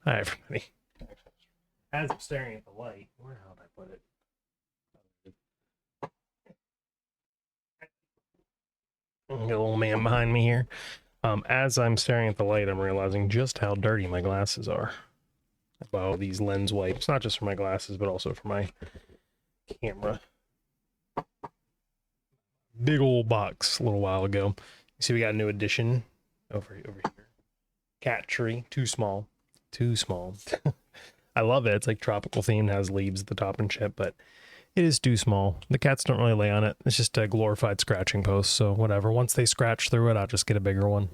Hi, everybody. As I'm staring at the light, where the hell did I put it? Got a little man behind me here. As I'm staring at the light, I'm realizing just how dirty my glasses are. I bought all these lens wipes, not just for my glasses, but also for my camera. Big old box a little while ago. You see, we got a new addition over here. Cat tree, too small. I love it. It's like tropical themed, has leaves at the top and shit, but it is too small. The cats don't really lay on it. It's just a glorified scratching post, so whatever. Once they scratch through it, I'll just get a bigger one.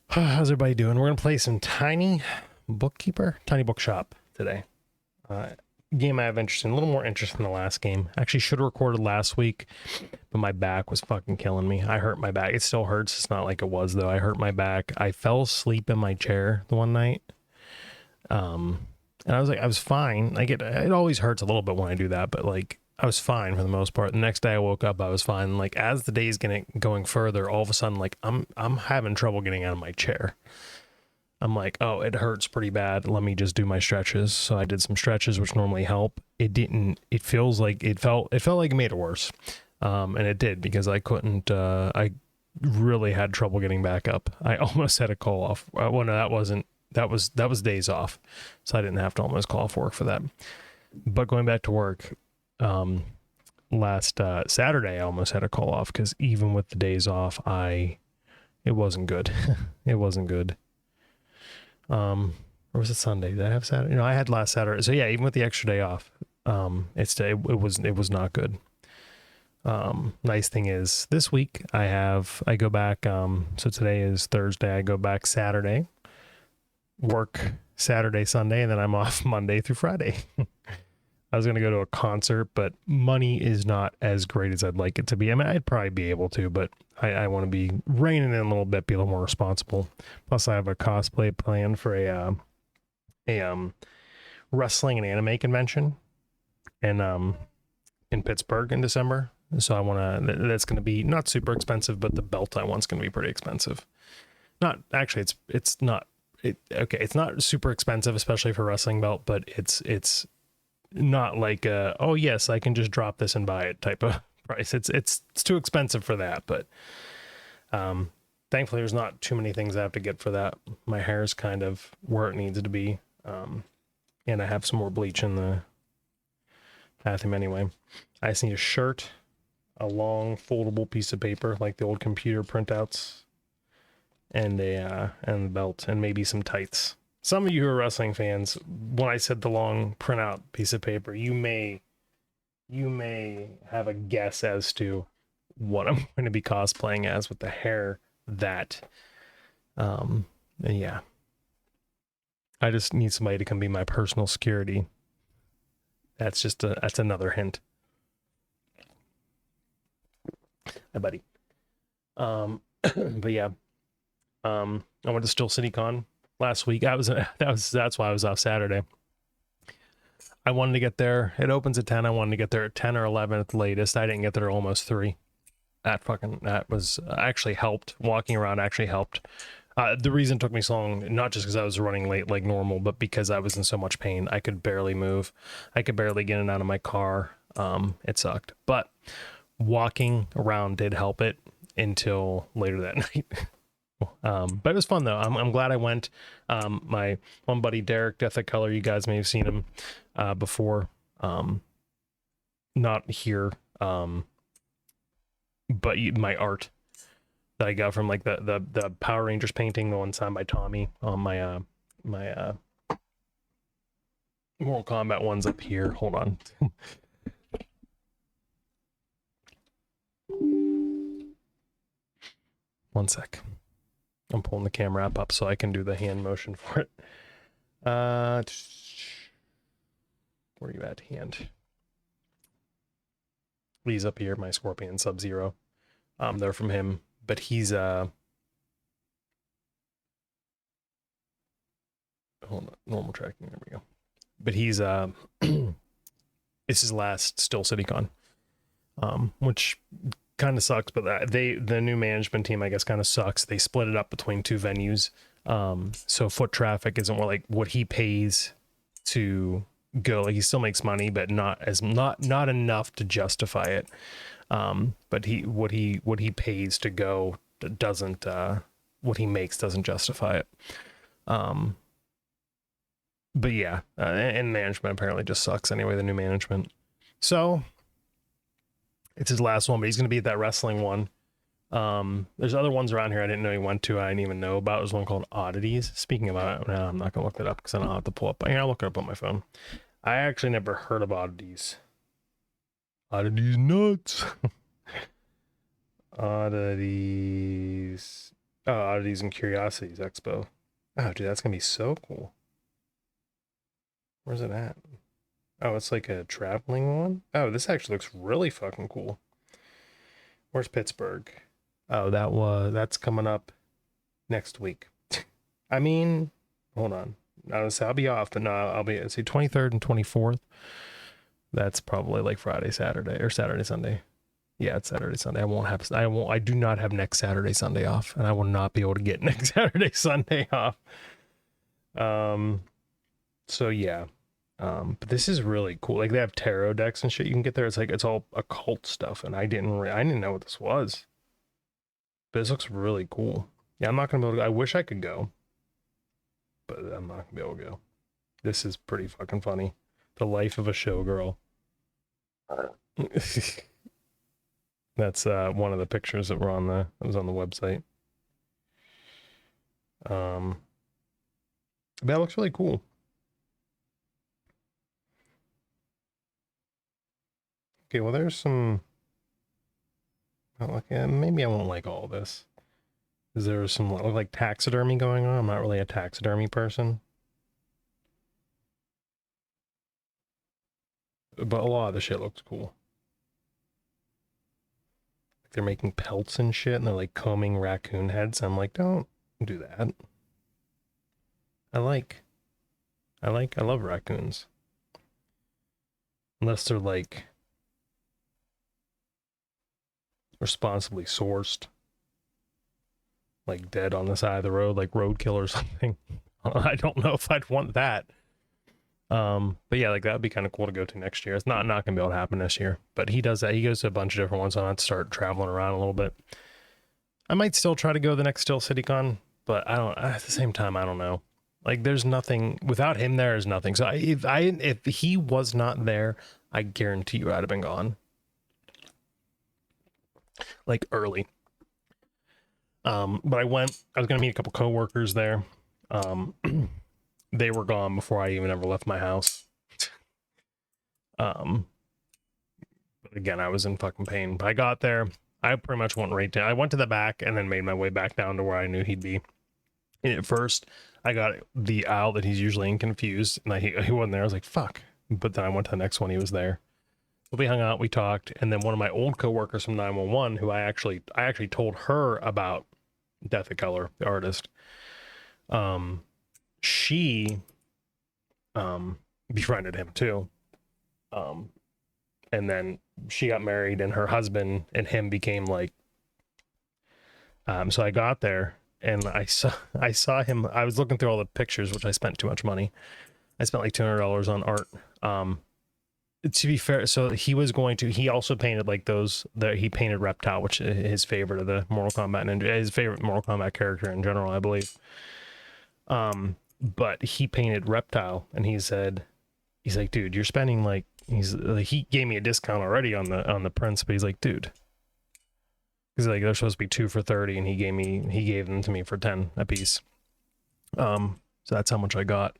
How's everybody doing? We're going to play some Tiny Bookshop today. Game I have interest in, a little more interest in the last game. Actually should have recorded last week, but my back was fucking killing me. I hurt my back. It still hurts. It's not like it was, though. I hurt my back. I fell asleep in my chair the one night. And I was fine. Like it always hurts a little bit when I do that, but like I was fine for the most part. The next day I woke up, I was fine. Like as the day's going further, all of a sudden, like I'm having trouble getting out of my chair. I'm like, oh, it hurts pretty bad. Let me just do my stretches. So I did some stretches, which normally help. It didn't. It felt like it made it worse, and it did because I couldn't. I really had trouble getting back up. I almost had a call off. Well, no, that wasn't. That was days off, so I didn't have to almost call off work for that. But going back to work, last Saturday, I almost had a call off because even with the days off, it wasn't good. It wasn't good. Or was it Sunday? Did I have Saturday? No, I had last Saturday. So yeah, even with the extra day off, it was not good. Nice thing is this week I go back. So today is Thursday. I go back Saturday, work Saturday, Sunday, and then I'm off Monday through Friday. I was going to go to a concert, but money is not as great as I'd like it to be. I mean, I'd probably be able to, but I want to be reining in a little bit, be a little more responsible. Plus, I have a cosplay plan for a wrestling and anime convention in Pittsburgh in December. So I want to. That's going to be not super expensive, but the belt I want's going to be pretty expensive. Not actually, it's not. It's not super expensive, especially for a wrestling belt, but it's not like oh yes, I can just drop this and buy it type of price. It's too expensive for that, but thankfully there's not too many things I have to get for that. My hair's kind of where it needs to be, and I have some more bleach in the bathroom anyway. I just need a shirt, a long foldable piece of paper like the old computer printouts, and the belt, and maybe some tights. Some of you who are wrestling fans, when I said the long printout piece of paper, you may have a guess as to what I'm going to be cosplaying as with the hair that, and yeah. I just need somebody to come be my personal security. That's another hint. Hi, buddy. But yeah, I went to ScholASStic last week. That's why I was off Saturday. I wanted to get there. It opens at 10. I wanted to get there at 10 or 11 at the latest. I didn't get there almost 3. That was actually helped. Walking around actually helped. The reason it took me so long, not just because I was running late like normal, but because I was in so much pain. I could barely move. I could barely get in and out of my car. It sucked. But walking around did help it until later that night. But it was fun though. I'm glad I went. My one buddy Derek, Death of Color, you guys may have seen him before. Not here, but my art that I got from like the Power Rangers painting, the one signed by Tommy on my my Mortal Kombat one's up here. Hold on. One sec. I'm pulling the camera app up so I can do the hand motion for it. Where are you at, hand? He's up here, my Scorpion Sub-Zero. They're from him, but he's hold on, normal tracking, there we go. But he's it's his last ScholASStic, which kind of sucks, but the new management team, I guess, kind of sucks. They split it up between 2 venues. So foot traffic isn't what he pays to go. Like he still makes money, but not enough to justify it. But what he pays to go doesn't what he makes doesn't justify it. But yeah, and management apparently just sucks anyway, the new management. So it's his last one, but he's going to be at that wrestling one. There's other ones around here I didn't know he went to. I didn't even know about. There's one called Oddities. Speaking about it, no, I'm not going to look it up because I don't have to pull up. I'll look it up on my phone. I actually never heard of Oddities. Oddities nuts. Oddities. Oh, Oddities and Curiosities Expo. Oh, dude, that's going to be so cool. Where's it at? Oh, it's like a traveling one. Oh, this actually looks really fucking cool. Where's Pittsburgh? Oh, that's coming up next week. I mean, hold on. I'll be off, but no, I'll be, see, 23rd and 24th. That's probably like Friday, Saturday, or Saturday, Sunday. Yeah, it's Saturday, Sunday. I do not have next Saturday, Sunday off, and I will not be able to get next Saturday, Sunday off. So yeah. But this is really cool. Like they have tarot decks and shit you can get there. It's all occult stuff, and I didn't know what this was. But this looks really cool. Yeah, I'm not gonna be able to, I wish I could go, but I'm not gonna be able to go. This is pretty fucking funny. The life of a showgirl. That's one of the pictures that was on the website. That looks really cool. Okay, well, there's some. Maybe I won't like all this. Is there some like taxidermy going on? I'm not really a taxidermy person, but a lot of the shit looks cool. Like they're making pelts and shit, and they're like combing raccoon heads. I'm like, don't do that. I love raccoons. Unless they're like responsibly sourced, like dead on the side of the road, like roadkill or something. I don't know if I'd want that. But yeah, like that would be kind of cool to go to next year. It's not gonna be able to happen this year, but he does that. He goes to a bunch of different ones. So I have to start traveling around a little bit. I might still try to go to the next Still CityCon, but at the same time, I don't know. Like there's nothing without him. There's nothing. So if he was not there, I guarantee you I'd have been gone. Like early. But I was gonna meet a couple coworkers there. They were gone before I even ever left my house. But again, I was in fucking pain. But I got there. I pretty much went right down. I went to the back and then made my way back down to where I knew he'd be. And at first, I got the aisle that he's usually in confused, and he wasn't there. I was like, fuck. But then I went to the next one. He was there. So we hung out, we talked, and then one of my old coworkers from 911, who I actually told her about Death of Color, the artist. She befriended him too. And then she got married, and her husband and him became like. So I got there, and I saw him. I was looking through all the pictures, which I spent too much money. I spent like $200 on art. To be fair, so he also painted like those that he painted Reptile, which is his favorite of the Mortal Kombat Ninja, his favorite Mortal Kombat character in general, I believe. But he painted Reptile, and he's like, dude, you're spending like, he gave me a discount already on the prints, but he's like, dude, because like they're supposed to be 2 for $30, and he gave them to me for 10 a piece. So that's how much I got.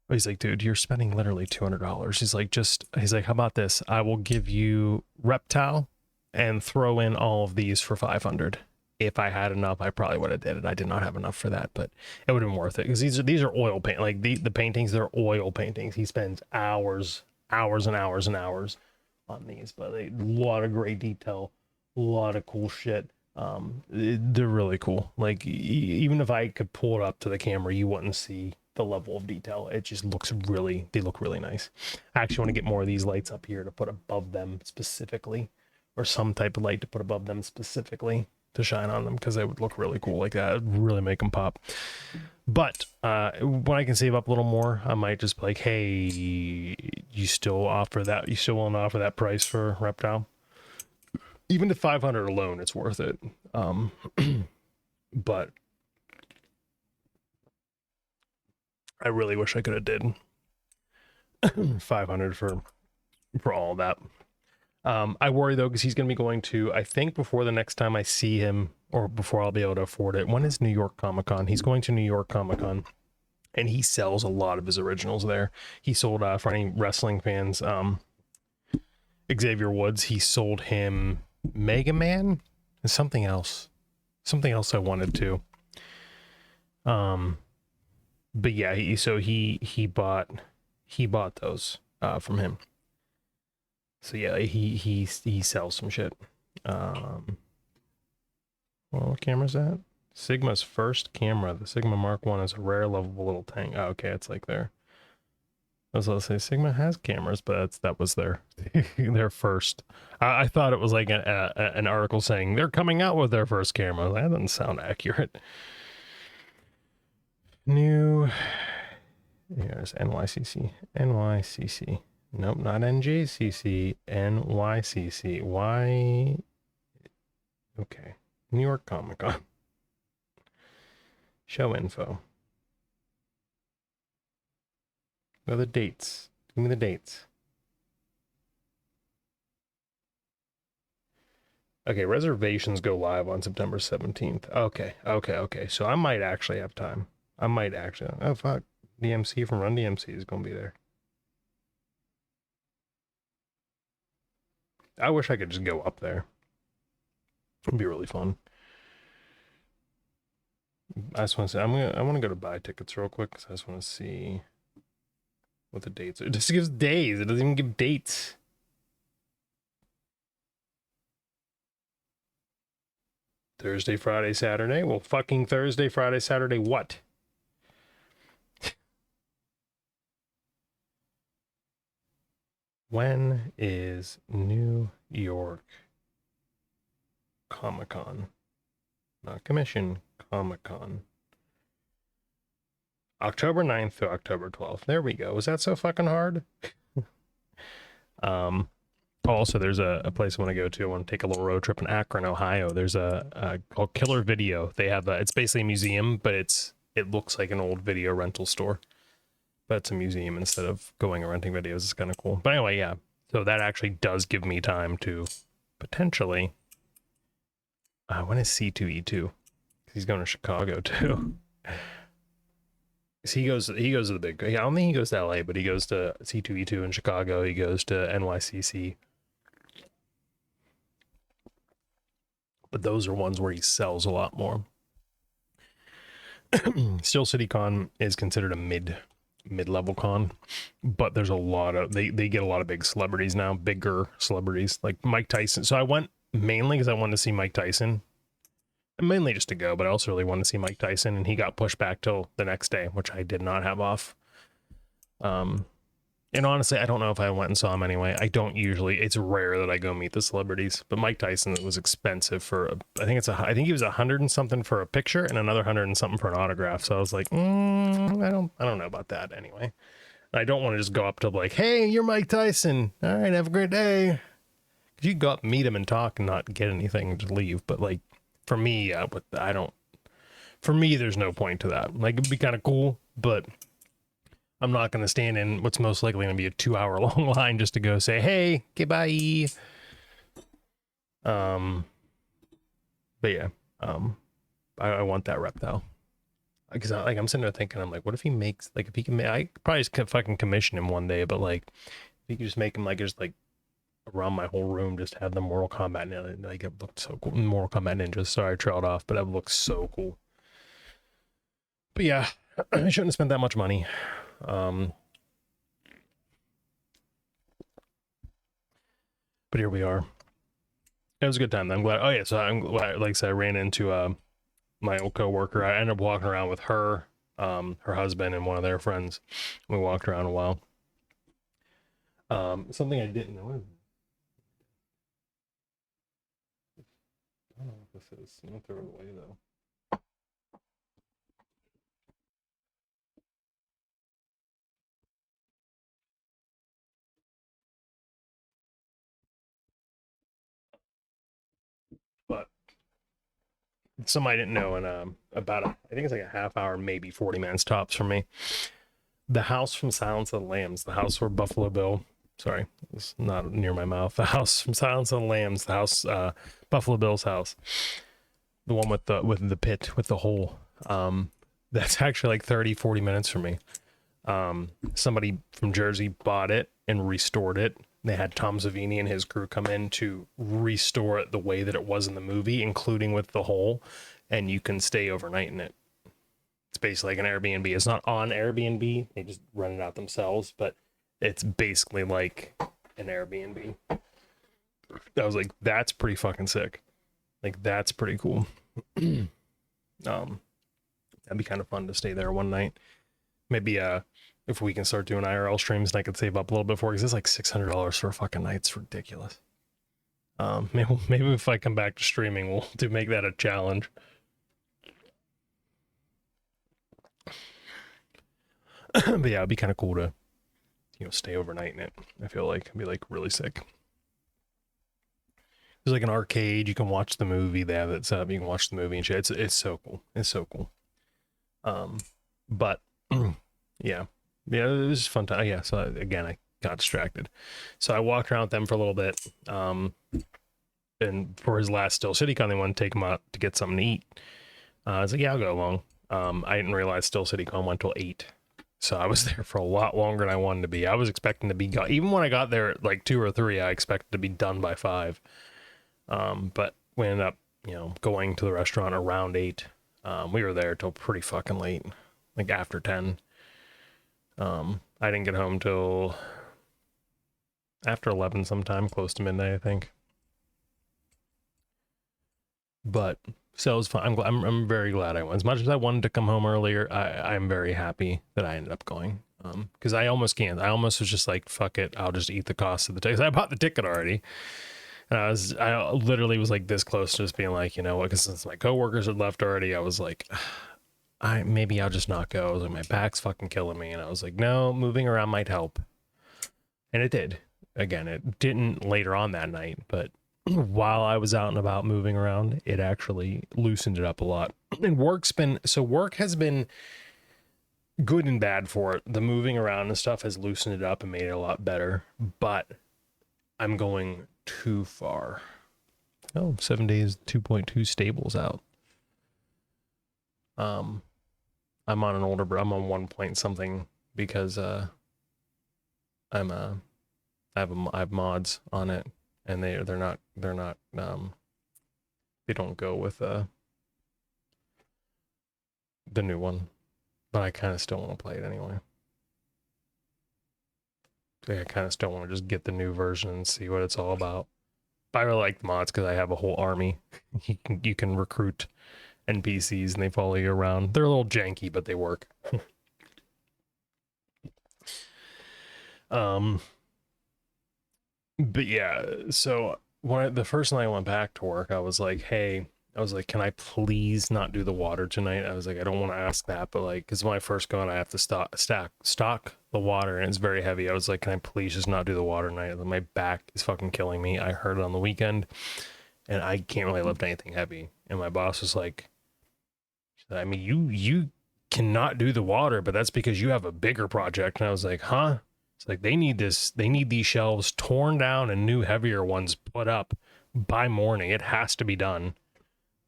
But he's like, dude, you're spending literally $200. He's like, how about this? I will give you Reptile and throw in all of these for 500. If I had enough, I probably would have did it. I did not have enough for that, but it would have been worth it because these are oil paint. Like the paintings, they're oil paintings. He spends hours and hours and hours on these, but a lot of great detail, a lot of cool shit. They're really cool. Like even if I could pull it up to the camera, you wouldn't see the level of detail. It just they look really nice. I actually want to get more of these lights up here to put above them specifically, or some type of light to put above them specifically. to shine on them because they would look really cool like that. It'd really make them pop. But when I can save up a little more, I might just be like, hey, you still offer that? You still want to offer that price for Reptile? Even to 500 alone, it's worth it. But I really wish I could have did 500 for all that. I worry though, because he's going to be going to, I think before the next time I see him, or before I'll be able to afford it. When is New York Comic Con? He's going to New York Comic Con, and he sells a lot of his originals there. He sold, for any wrestling fans, Xavier Woods, he sold him Mega Man and something else I wanted to. But yeah, he bought those from him. So yeah, he sells some shit. Well, what camera's that? Sigma's first camera. The Sigma Mark 1 is a rare, lovable little tank. Oh, okay, it's like there. I was going to say Sigma has cameras, but that was their their first. I thought it was like an article saying they're coming out with their first camera. That doesn't sound accurate. New. Here's NYCC. NYCC. Nope, not NJCC. NYCC. Why? Okay. New York Comic Con. Show info. What are the dates? Give me the dates. Okay, reservations go live on September 17th. Okay. So I might actually have time. Oh, fuck. DMC from Run DMC is going to be there. I wish I could just go up there. It'd be really fun. I just want to say, I want to go to buy tickets real quick because I just want to see what the dates are. It just gives days. It doesn't even give dates. Thursday, Friday, Saturday. Well, fucking Thursday, Friday, Saturday, what? When is New York Comic Con? Not commission, Comic Con. October 9th to October 12th. There we go. Was that so fucking hard? Also, there's a place I want to go to. I want to take a little road trip in Akron, Ohio. There's a called Killer Video. They have it's basically a museum, but it looks like an old video rental store. But it's a museum instead of going and renting videos. It's kind of cool. But anyway, yeah. So that actually does give me time to potentially. When is C2E2? He's going to Chicago too. He goes to the big. I don't think he goes to LA, but he goes to C2E2 in Chicago. He goes to NYCC. But those are ones where he sells a lot more. Still, CityCon is considered a mid-level con, but there's a lot of they get a lot of big celebrities now, bigger celebrities like Mike Tyson. So I went mainly because I wanted to see Mike Tyson, and mainly just to go, but I also really wanted to see Mike Tyson, and he got pushed back till the next day, which I did not have off. And honestly, I don't know if I went and saw him anyway. I don't usually. It's rare that I go meet the celebrities. But Mike Tyson was expensive for. I think he was $100 and something for a picture and another $100 and something for an autograph. So I was like, I don't know about that anyway. I don't want to just go up to like, hey, you're Mike Tyson. All right, have a great day. Cause you can go up, meet him, and talk, and not get anything and just leave. But like, for me, For me, there's no point to that. Like, it'd be kind of cool, but I'm not going to stand in what's most likely going to be a 2-hour long line just to go say, hey, okay, bye. But yeah, I want that reptile. Because I'm sitting there thinking, I'm like, what if he makes, like, if he can make, I could probably just fucking commission him one day, but like, if he could just make him like, just like around my whole room, just have the Mortal Kombat, like, it looked so cool. Mortal Kombat Ninjas, sorry, I trailed off, but it looks so cool. But yeah, I shouldn't have spent that much money. But here we are. It was a good time. I'm glad. Oh yeah, so I'm glad. Like I said, I ran into my old coworker. I ended up walking around with her, her husband, and one of their friends. We walked around a while. Something I didn't know. I don't know what the this is. I'm gonna throw it away though. But somebody didn't know, and I think it's like a half hour, maybe 40 minutes tops from me. The house from Silence of the Lambs, the house where Buffalo Bill, sorry, it's not near my mouth. The house from Silence of the Lambs, the house, Buffalo Bill's house, the one with the pit with the hole. That's actually like 30-40 minutes from me. Somebody from Jersey bought it and restored it. They had Tom Savini and his crew come in to restore it the way that it was in the movie, including with the hole, and you can stay overnight in it. It's basically like an Airbnb. It's not on Airbnb. They just rent it out themselves, but it's basically like an Airbnb. I was like, that's pretty fucking sick. Like, that's pretty cool. That'd be kind of fun to stay there one night. Maybe if we can start doing IRL streams and I could save up a little bit for it, because it's like $600 for a fucking night. It's ridiculous. Maybe if I come back to streaming, we'll make that a challenge. But yeah, it'd be kind of cool to, stay overnight in it. I feel like it'd be like really sick. There's like an arcade. You can watch the movie. They have it set up. You can watch the movie and shit. It's so cool. It's so cool. But yeah, it was fun time. Yeah. So again, I got distracted. So I walked around with them for a little bit. And for his last Still City Con, they wanted to take him out to get something to eat. I was like, yeah, I'll go along. I didn't realize Still City Con went till 8. So I was there for a lot longer than I wanted to be. I was expecting to be gone. Even when I got there at like 2 or 3, I expected to be done by 5. But we ended up, going to the restaurant around 8. We were there till pretty fucking late, like after 10. I didn't get home till after 11 sometime, close to midnight, I think. But so it was fun. I'm very glad I went. As much as I wanted to come home earlier, I'm very happy that I ended up going. Because I almost can't. I almost was just like, fuck it, I'll just eat the cost of the ticket. I bought the ticket already. And I literally was like this close to just being like, you know what, because since my coworkers had left already, I was like, maybe I'll just not go. I was like, my back's fucking killing me. And I was like, no, moving around might help. And it did. Again, it didn't later on that night, but while I was out and about moving around, it actually loosened it up a lot. And work has been good and bad for it. The moving around and stuff has loosened it up and made it a lot better, but I'm going too far. 7 days, 2.2 stables out. I'm on an older, I'm on 1 point something because I have mods on it, and they don't go with the new one, but I kind of still want to play it anyway. I kind of still want to just get the new version and see what it's all about. But I really like the mods because I have a whole army. You can recruit NPCs and they follow you around. They're a little janky, but they work. But yeah, so the first night I went back to work, I was like, can I please not do the water tonight? I was like, I don't want to ask that, but like, because when I first go in, I have to stock the water, and it's very heavy. I was like, can I please just not do the water tonight? My back is fucking killing me. I heard it on the weekend, and I can't really lift anything heavy. And my boss was like, I mean, you cannot do the water, but that's because you have a bigger project. And I was like, huh? It's like, they need these shelves torn down and new heavier ones put up by morning. It has to be done.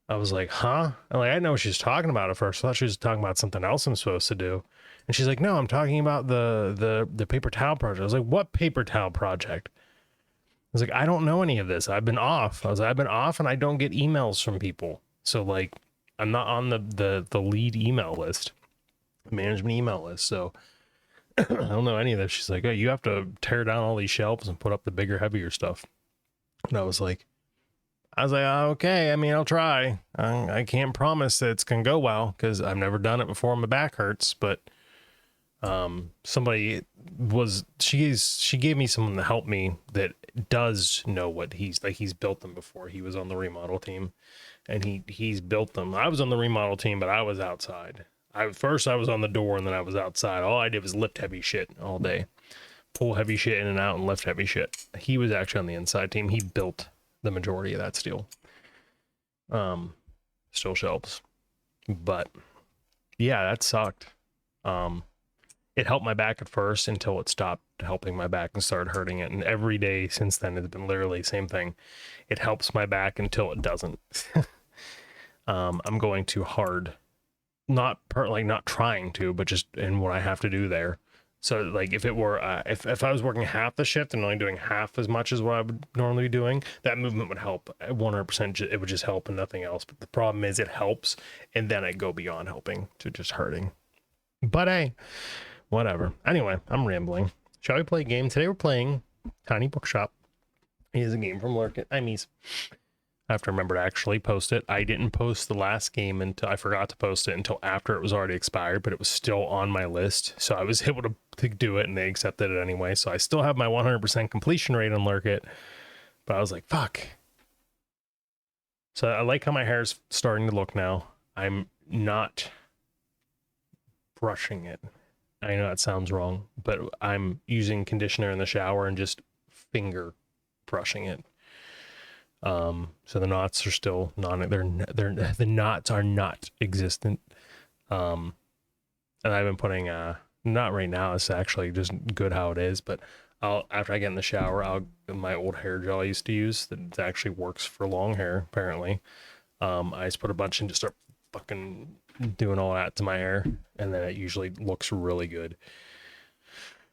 I was like, huh? And like, I didn't know what she was talking about at first. I thought she was talking about something else I'm supposed to do. And she's like, no, I'm talking about the paper towel project. I was like, what paper towel project? I was like, I don't know any of this. I've been off. I was like, I've been off and I don't get emails from people. So like, I'm not on the lead email list, management email list. So I don't know any of this. She's like, oh, you have to tear down all these shelves and put up the bigger, heavier stuff. And I was like, okay, I mean, I'll try. I can't promise that it's going to go well because I've never done it before and my back hurts, but she gave me someone to help me that does know what he's built them before. He was on the remodel team, and he's built them. I was on the remodel team, but I was outside. First I was on the door, and then I was outside. All I did was lift heavy shit all day, pull heavy shit in and out, and lift heavy shit. He was actually on the inside team. He built the majority of that steel. Still shelves, but yeah, that sucked. It helped my back at first until it stopped helping my back and started hurting it. And every day since then, it's been literally the same thing. It helps my back until it doesn't. I'm going too hard, not trying to, but just in what I have to do there. So like if it were, if I was working half the shift and only doing half as much as what I would normally be doing, that movement would help 100%. It would just help and nothing else. But the problem is it helps, and then I go beyond helping to just hurting. But hey, whatever. Anyway, I'm rambling. Shall we play a game? Today we're playing Tiny Bookshop. It is a game from Lurkit. I have to remember to actually post it. I didn't post the last game until I forgot to post it until after it was already expired, but it was still on my list. So I was able to do it, and they accepted it anyway. So I still have my 100% completion rate on Lurkit, but I was like, fuck. So I like how my hair is starting to look now. I'm not brushing it. I know that sounds wrong, but I'm using conditioner in the shower and just finger brushing it. So the knots are still the knots are not existent. And I've been putting, not right now, it's actually just good how it is, but after I get in the shower, my old hair gel I used to use that actually works for long hair, apparently. I just put a bunch and just start fucking doing all that to my hair, and then it usually looks really good.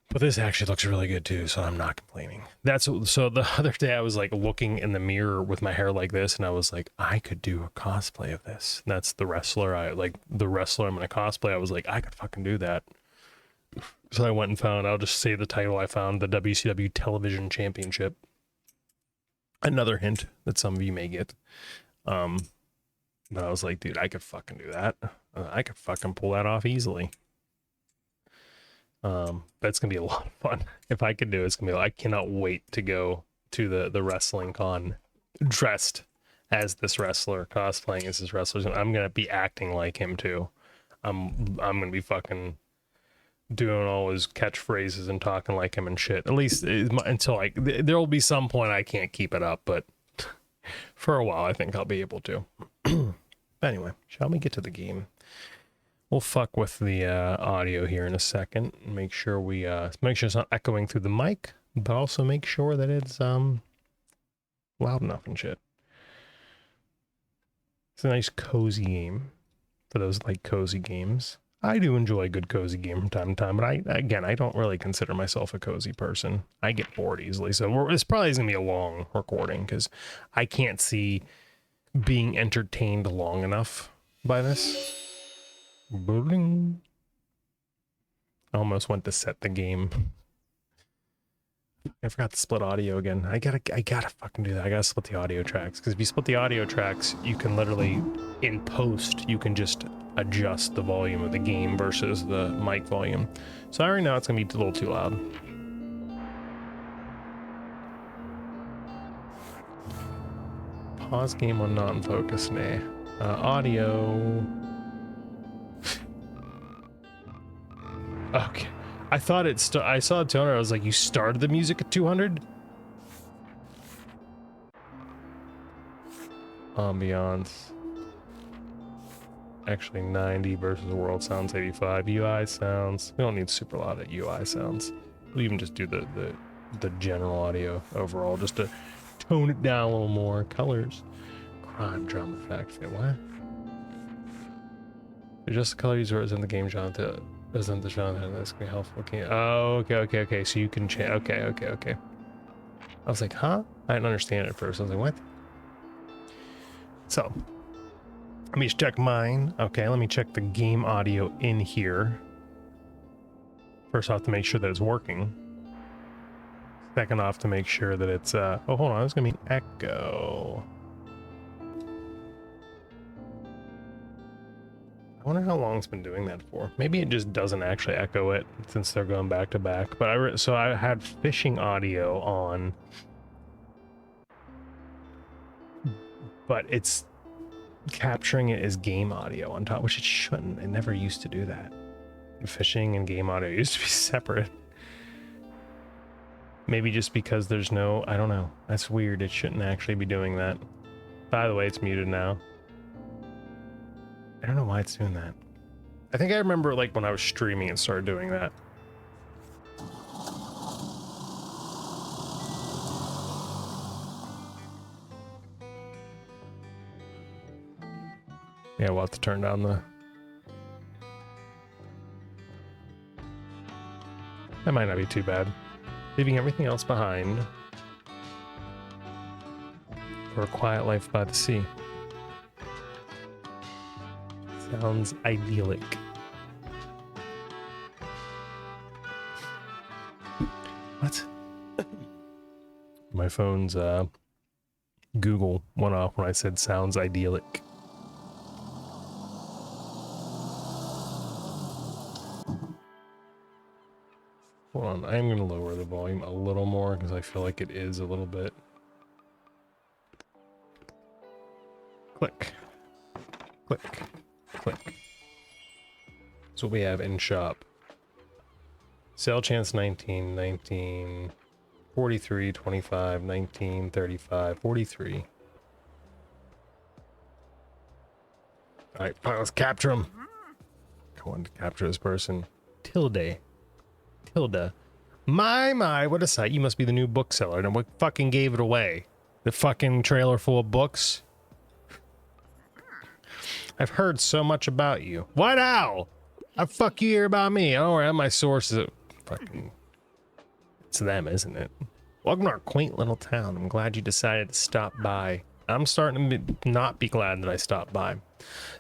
But this actually looks really good too, so I'm not complaining. So the other day I was like looking in the mirror with my hair like this, and I was like, I could do a cosplay of this. That's the wrestler I'm gonna cosplay. I was like, I could fucking do that. So I went and found, I'll just say the title I found, the WCW Television Championship. Another hint that some of you may get. But I was like, dude, I could fucking do that. I could fucking pull that off easily. But it's gonna be a lot of fun. If I could do it, it's gonna be. I cannot wait to go to the wrestling con dressed as this wrestler, cosplaying as this wrestler. I'm gonna be acting like him too. I'm gonna be fucking doing all his catchphrases and talking like him and shit. At least until there will be some point I can't keep it up, but for a while I think I'll be able to. Anyway, shall we get to the game? We'll fuck with the audio here in a second. Make sure it's not echoing through the mic, but also make sure that it's loud enough and shit. It's a nice cozy game for those like cozy games. I do enjoy a good cozy game from time to time, but I don't really consider myself a cozy person. I get bored easily, so this probably is gonna be a long recording because I can't see being entertained long enough by this. Bling. I almost went to set the game. I forgot to split audio again. I gotta fucking do that. I gotta split the audio tracks, because if you split the audio tracks, you can literally, in post, you can just adjust the volume of the game versus the mic volume. So right now it's gonna be a little too loud. Pause game on non-focus, nah. Audio. Okay. I thought I saw a toner, I was like, you started the music at 200? Ambiance. Actually 90 versus world sounds 85. UI sounds. We don't need super loud at UI sounds. We'll even just do the general audio overall, just to tone it down a little more. Colors. Crime drum effect. What? Adjust the color user is in the game genre to isn't the genre that's gonna be helpful. Okay. Oh, okay. So you can change. Okay. I was like, huh? I didn't understand it at first. I was like, what? So let me check mine. Okay, let me check the game audio in here. First off, to make sure that it's working. Second off, to make sure that it's oh, hold on, it's gonna be echo. I wonder how long it's been doing that for. Maybe it just doesn't actually echo it since they're going back to back. But so I had fishing audio on, but it's capturing it as game audio on top, which it shouldn't. It never used to do that. Fishing and game audio used to be separate. Maybe just because there's no, I don't know. That's weird. It shouldn't actually be doing that. By the way, it's muted now. I don't know why it's doing that. I think I remember like when I was streaming it started doing that. Yeah, we'll have to turn down the... That might not be too bad. Leaving everything else behind for a quiet life by the sea. Sounds idyllic. What? My phone's Google went off when I said sounds idyllic. Hold on, I am going to lower the volume a little more because I feel like it is a little bit. Click. Click. Click. That's what we have in shop. Sale chance 19, 19, 43, 25, 19, 35, 43. Alright, fine, let's capture him. I want to capture this person. Tilda. My, what a sight. You must be the new bookseller. And what fucking gave it away? The fucking trailer full of books? I've heard so much about you. What now? I fuck you hear about me. I don't have my sources. Fucking, it's them, isn't it? Welcome to our quaint little town. I'm glad you decided to stop by. I'm starting to not be glad that I stopped by.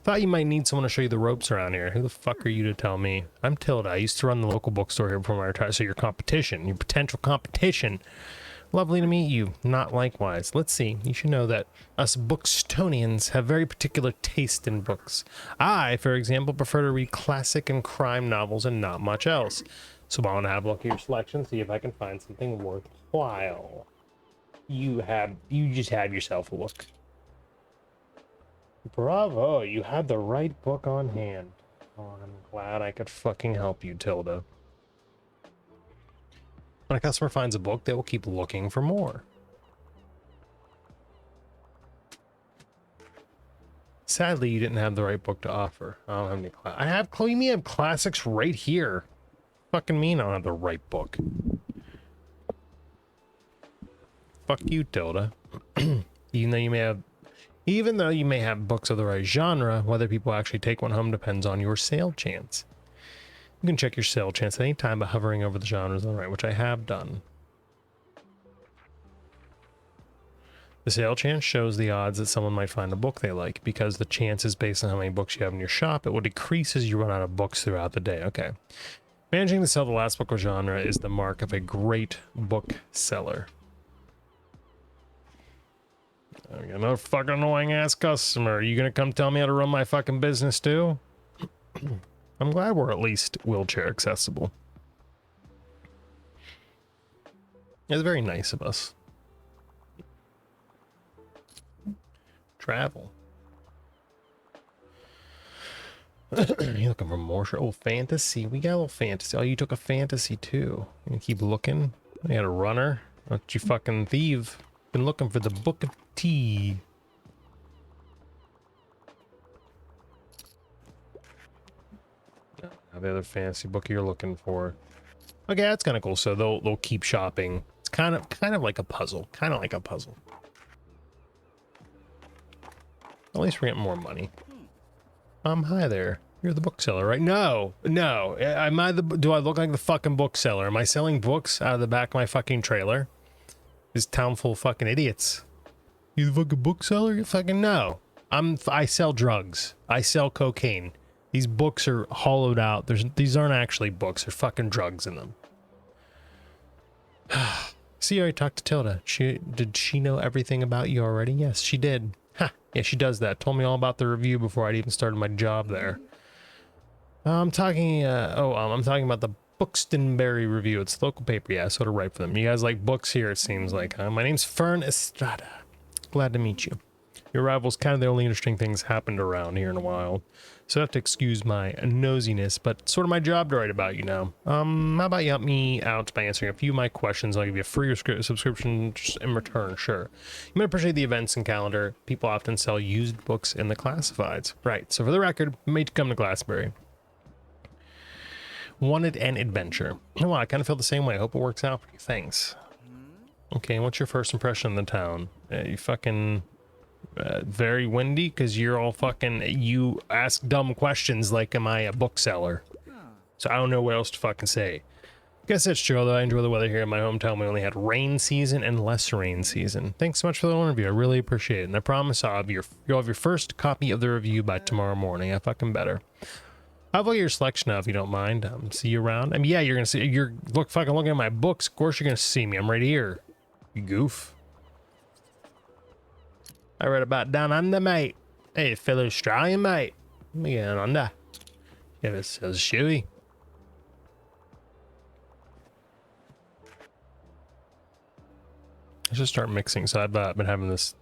Thought you might need someone to show you the ropes around here. Who the fuck are you to tell me? I'm Tilda. I used to run the local bookstore here before I retired. So your competition, your potential competition. Lovely to meet you. Not likewise. Let's see. You should know that us Bookstonians have very particular taste in books. I, for example, prefer to read classic and crime novels and not much else. So I want to have a look at your selection, see if I can find something worthwhile. You just have yourself a look. Bravo, you had the right book on hand. Oh, I'm glad I could fucking help you, Tilda. When a customer finds a book, they will keep looking for more. Sadly, you didn't have the right book to offer. I don't have any I have classics right here. Fucking mean I don't have the right book. Fuck you, Tilda. Even though you may have books of the right genre, whether people actually take one home depends on your sale chance. You can check your sale chance at any time by hovering over the genres on the right, which I have done. The sale chance shows the odds that someone might find a book they like. Because the chance is based on how many books you have in your shop, it will decrease as you run out of books throughout the day. Okay. Managing to sell the last book or genre is the mark of a great bookseller. I got another fucking annoying ass customer. Are you gonna come tell me how to run my fucking business too? I'm glad we're at least wheelchair accessible. It's very nice of us. Travel. You looking for more? Oh, fantasy. We got a little fantasy. Oh, you took a fantasy too. You gonna keep looking? You had a runner. Don't you fucking thief. Been looking for the book of tea. Now the other fantasy book you're looking for. Okay, that's kind of cool. So they'll keep shopping. It's kind of like a puzzle. Kind of like a puzzle. At least we're getting more money. Hi there. You're the bookseller, right? No. Am I do I look like the fucking bookseller? Am I selling books out of the back of my fucking trailer? This town full of fucking idiots. You the fucking bookseller? You fucking no. I sell drugs. I sell cocaine. These books are hollowed out. These aren't actually books. There's fucking drugs in them. See, I already talked to Tilda. Did she know everything about you already? Yes, she did. Ha! Yeah, she does that. Told me all about the review before I'd even started my job there. I'm talking about the Buxtonbury Review. It's the local paper. Yeah, I sort of write for them. You guys like books here, it seems like, huh? My name's Fern Estrada. Glad to meet you. Your arrival's kind of the only interesting things happened around here in a while. So I have to excuse my nosiness, but it's sort of my job to write about you now. How about you help me out by answering a few of my questions? I'll give you a free subscription in return, sure. You might appreciate the events and calendar. People often sell used books in the classifieds. Right, so for the record, made come to Glassberry. Wanted an adventure. Oh, I kind of feel the same way. I hope it works out for you. Thanks. Okay, what's your first impression of the town? You fucking... very windy because you're all fucking, you ask dumb questions like, am I a bookseller? So I don't know what else to fucking say. Guess that's true, although I enjoy the weather here in my hometown. We only had rain season and less rain season. Thanks so much for the interview. I really appreciate it. And I promise you'll have your first copy of the review by tomorrow morning. I fucking better. I'll look at your selection now if you don't mind. See you around. I mean, yeah, you're gonna see, fucking looking at my books. Of course you're gonna see me. I'm right here. You goof. I read about down under, mate. Hey, fellow Australian, mate. Let me get on under. Yeah, this is shoey. I should start mixing. So I've been having this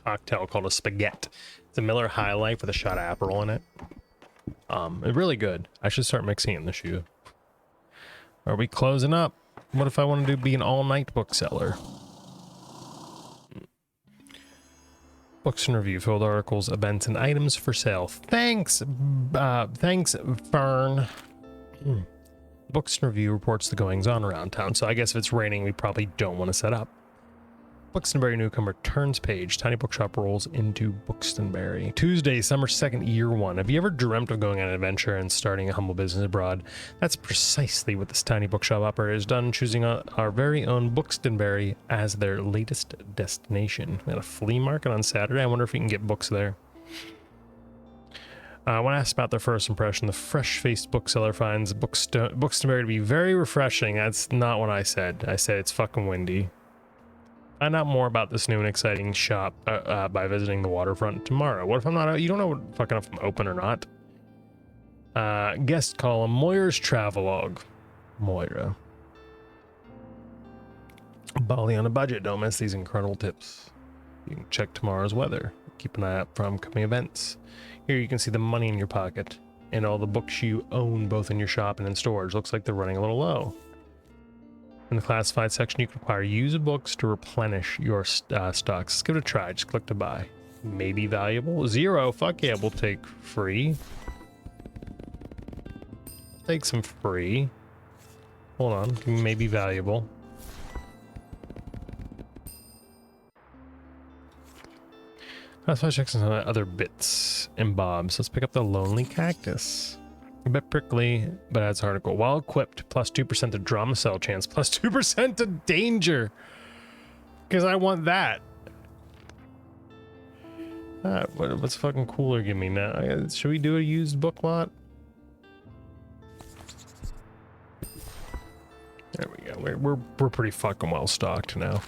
cocktail called a spaghetti. It's a Miller High Life with a shot of Aperol in it. It's really good. I should start mixing it in the shoe. Are we closing up? What if I want to be an all-night bookseller? Books and review, filled articles, events, and items for sale. Thanks, Fern. Books and review reports the goings on around town. So I guess if it's raining, we probably don't want to set up. Buxtonbury Newcomer turns page. Tiny Bookshop rolls into Buxtonbury. Tuesday, summer 2nd, year 1. Have you ever dreamt of going on an adventure and starting a humble business abroad? That's precisely what this Tiny Bookshop operator has done, choosing our very own Buxtonbury as their latest destination. We had a flea market on Saturday. I wonder if we can get books there. When asked about their first impression, the fresh-faced bookseller finds Buxtonbury to be very refreshing. That's not what I said. I said it's fucking windy. Find out more about this new and exciting shop by visiting the waterfront tomorrow. What if I'm not? You don't know what fucking if I'm open or not. Guest column: Moira's Travelogue. Moira. Bali on a budget. Don't miss these incredible tips. You can check tomorrow's weather. Keep an eye out for upcoming events. Here you can see the money in your pocket and all the books you own, both in your shop and in storage. Looks like they're running a little low. In the classified section, you can acquire used books to replenish your stocks. Let's give it a try. Just click to buy. Maybe valuable. 0. Fuck yeah, we'll take free. Take some free. Hold on. Maybe valuable. Classified sections and other bits and bobs. Let's pick up the Lonely Cactus. A bit prickly, but adds article. While equipped, plus 2% to drama cell chance, plus 2% to danger. Because I want that. What's fucking cooler give me now? Should we do a used book lot? There we go. We're pretty fucking well stocked now.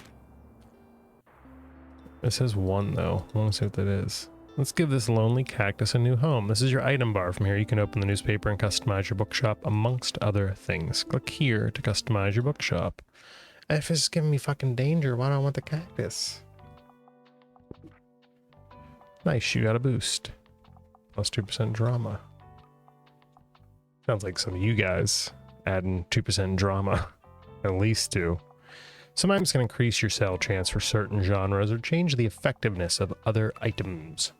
It says 1 though. I want to see what that is. Let's give this Lonely Cactus a new home. This is your item bar. From here you can open the newspaper and customize your bookshop amongst other things. Click here to customize your bookshop. If it's giving me fucking danger, why do I want the cactus? Nice, you got a boost. Plus 2% drama. Sounds like some of you guys adding 2% drama. At least 2. Some items can increase your sale chance for certain genres or change the effectiveness of other items.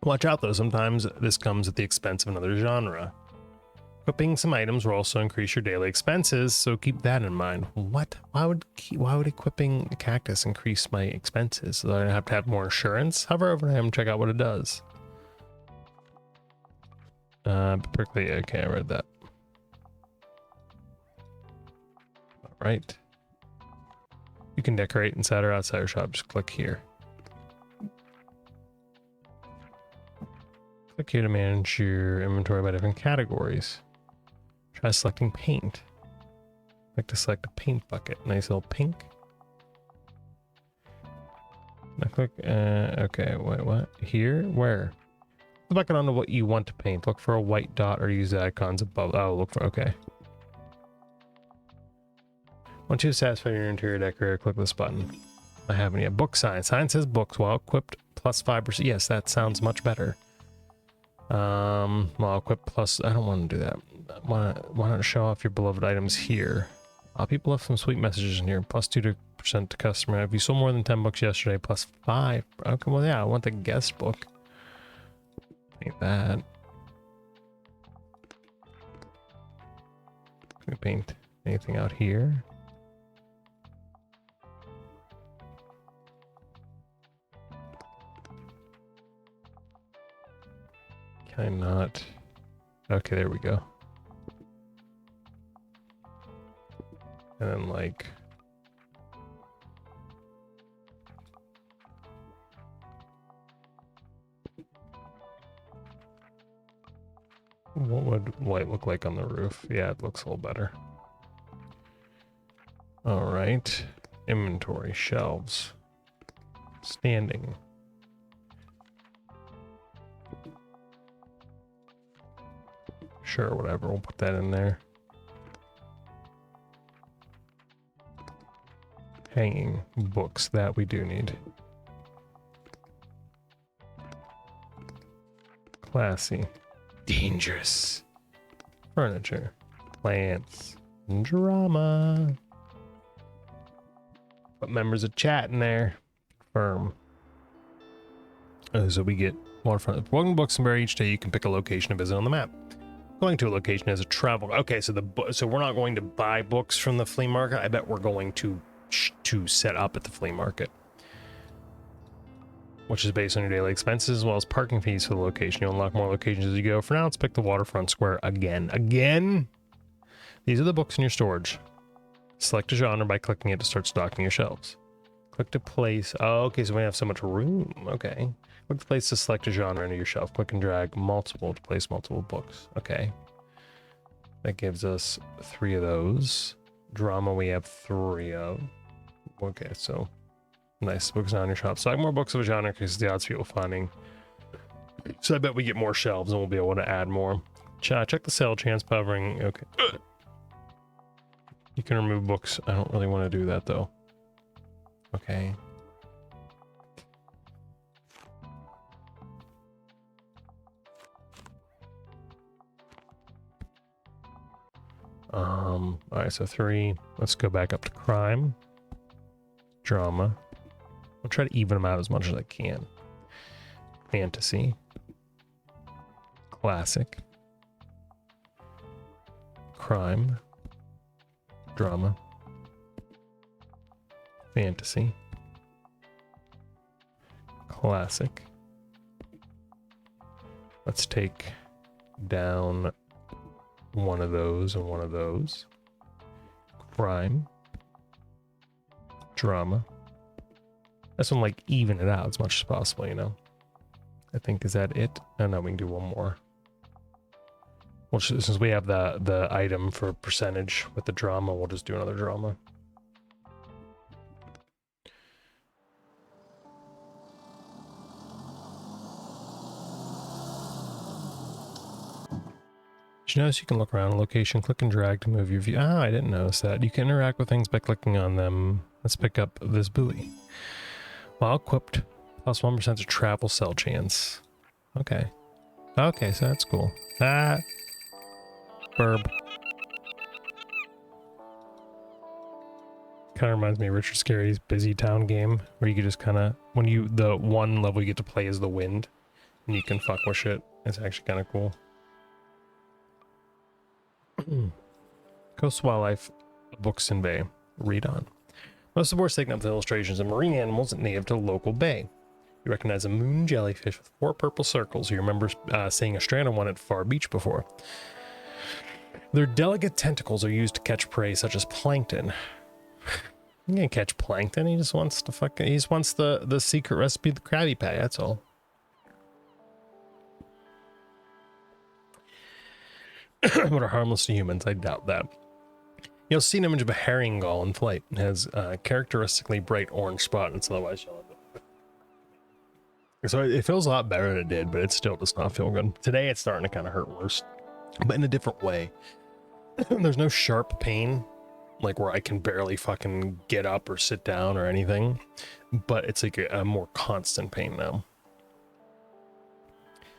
Watch out though, sometimes this comes at the expense of another genre. Equipping some items will also increase your daily expenses, so keep that in mind. What? Why would equipping a cactus increase my expenses? So I have to have more insurance? Hover over him and check out what it does. Prickly, okay, I read that. Alright. You can decorate inside or outside your shop. Just click here. Click here to manage your inventory by different categories. Try selecting paint. Like to select a paint bucket. Nice little pink. Now click, okay, wait, what? Here? Where? Go back on to what you want to paint. Look for a white dot or use the icons above. Oh, look for, okay. Once you've satisfied your interior decorator, click this button. I haven't yet. Book sign. Sign says books. Well equipped plus 5%. Yes, that sounds much better. Well equipped plus. I don't want to do that. Why not show off your beloved items here? People left some sweet messages in here. Plus 2% to customer. If you sold more than 10 books yesterday, plus 5. Okay, well, yeah, I want the guest book. Paint that. Can we paint anything out here? Can I not? Okay, there we go. And then like what would white look like on the roof? Yeah, it looks a little better. All right. Inventory, shelves, standing. Sure, whatever. We'll put that in there. Hanging books, that we do need. Classy. Dangerous. Furniture. Plants. Drama. Put members of chat in there. Firm. So we get waterfront. Welcome to Booksenberry. Each day you can pick a location to visit on the map. Going to a location as a travel. Okay, so we're not going to buy books from the flea market. I bet we're going to set up at the flea market, which is based on your daily expenses as well as parking fees for the location. You'll unlock more locations as you go. For now, let's pick the waterfront square again. These are the books in your storage. Select a genre by clicking it to start stocking your shelves. Click to place. Oh, okay, so we have so much room. Okay. Click to place to select a genre into your shelf. Click and drag multiple to place multiple books. Okay. That gives us 3 of those. Drama we have 3 of. Okay, so nice. Books on your shop. Select more books of a genre because the odds of people finding. So I bet we get more shelves and we'll be able to add more. Check the sale chance covering. Okay. You can remove books. I don't really want to do that though. Okay. All right, so 3. Let's go back up to crime, drama. I'll try to even them out as much as I can. Fantasy, classic, crime, drama, fantasy, classic. Let's take down one of those and one of those. Crime, drama. This one, like, even it out as much as possible, you know. I think, is that it? Oh no, we can do one more. Well, since we have the item for percentage with the drama, we'll just do another drama. Did you notice you can look around a location, click and drag to move your view? Ah, I didn't notice that. You can interact with things by clicking on them. Let's pick up this buoy. While equipped, plus 1% to travel sell chance. Okay. Okay, so that's cool. Ah. Burb. Kind of reminds me of Richard Scarry's Busy Town game, where you could just kind of, the one level you get to play is the wind, and you can fuck with shit. It's actually kind of cool. Coastal Wildlife Books in Bay. Read on. Most of the boards taken up with illustrations of marine animals native to the local bay. You recognize a moon jellyfish with 4 purple circles. You remember seeing a stranded one at Far Beach before. Their delicate tentacles are used to catch prey such as plankton. He can't catch plankton. He just wants to he just wants the secret recipe of the Krabby Patty. That's all. But are harmless to humans? I doubt that. You'll see an image of a herring gull in flight. It has a characteristically bright orange spot and it's otherwise yellow. So it feels a lot better than it did, but it still does not feel good. Today it's starting to kind of hurt worse, but in a different way. There's no sharp pain. like where I can barely fucking get up or sit down or anything, but it's like a more constant pain now.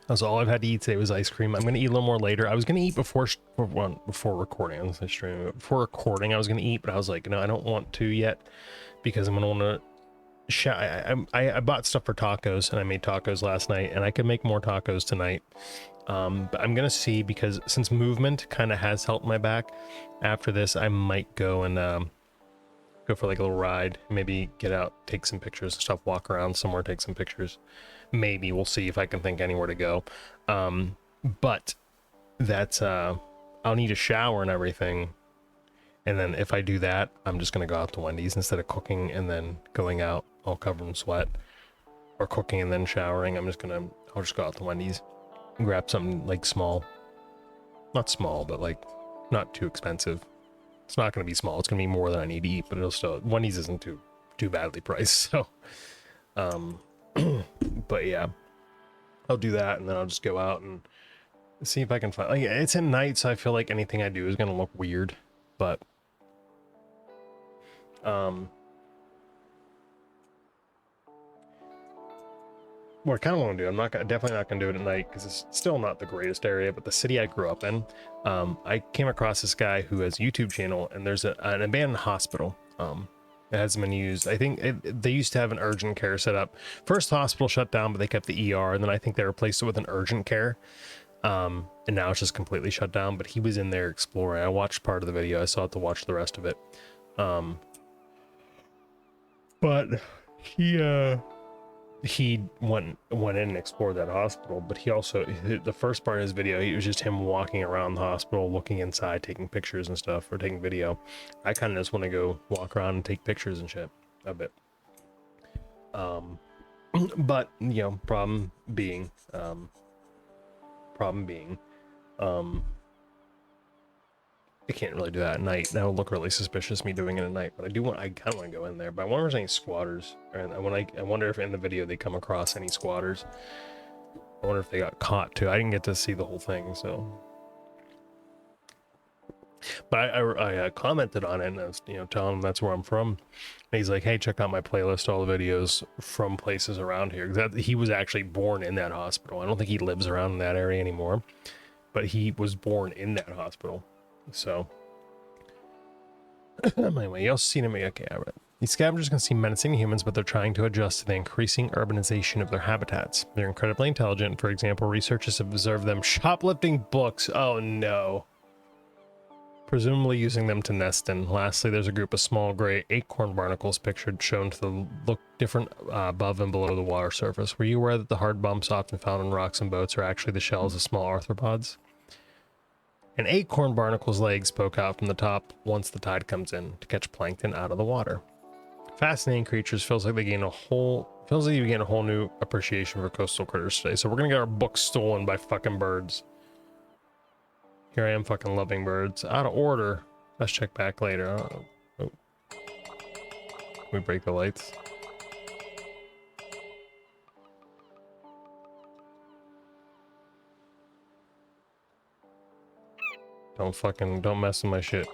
That's all I've had to eat today was ice cream. I'm gonna eat a little more later. I was gonna eat before recording. I was gonna stream before recording. I was gonna eat, but I was like, no, I don't want to yet because I'm gonna want to. I bought stuff for tacos and I made tacos last night, and I could make more tacos tonight. But I'm gonna see, because since movement kind of has helped my back, after this I might go and go for like a little ride, maybe get out, take some pictures and stuff, walk around somewhere, take some pictures. Maybe we'll see if I can think anywhere to go. But that's I'll need a shower and everything, and then if I do that, I'm just gonna go out to Wendy's instead of cooking and then going out all covered in sweat, or cooking and then showering. I'll just go out to Wendy's and grab something like not small, but like not too expensive. It's not going to be small. It's going to be more than I need to eat, but it'll still, Wendy's isn't too badly priced. So, but yeah, I'll do that, and then I'll just go out and see if I can find, like, it's at night, so I feel like anything I do is going to look weird, but, what I kind of want to do, definitely not going to do it at night because it's still not the greatest area, but the city I grew up in, I came across this guy who has a YouTube channel, and there's an abandoned hospital. It hasn't been used. I think they used to have an urgent care set up. First hospital shut down, but they kept the ER, and then I think they replaced it with an urgent care. And now it's just completely shut down, but he was in there exploring. I watched part of the video. I still have to watch the rest of it. But he went in and explored that hospital, but he also, the first part of his video, he was just him walking around the hospital, looking inside, taking pictures and stuff, or taking video. I kind of just want to go walk around and take pictures and shit a bit. But you know, problem being I can't really do that at night. That would look really suspicious, me doing it at night, but I kind of want to go in there. But I wonder if there's any squatters, and I wonder if in the video they come across any squatters. I wonder if they got caught too. I didn't get to see the whole thing, so. But I commented on it, and I was, you know, telling him that's where I'm from. And he's like, hey, check out my playlist, all the videos from places around here. He was actually born in that hospital. I don't think he lives around in that area anymore, but he was born in that hospital. So anyway, you also seen him. Okay, all right. These scavengers can seem menacing to humans, but they're trying to adjust to the increasing urbanization of their habitats. They're incredibly intelligent. For example, researchers have observed them shoplifting books. Oh no. Presumably using them to nest in. Lastly, there's a group of small gray acorn barnacles shown to look different above and below the water surface. Were you aware that the hard bumps often found on rocks and boats are actually the shells of small arthropods? An acorn barnacle's legs poke out from the top once the tide comes in to catch plankton out of the water. Fascinating creatures. Feels like you gain a whole new appreciation for coastal critters today. So we're gonna get our books stolen by fucking birds. Here I am fucking loving birds. Out of order. Let's check back later. Oh. Can we break the lights? Don't mess with my shit.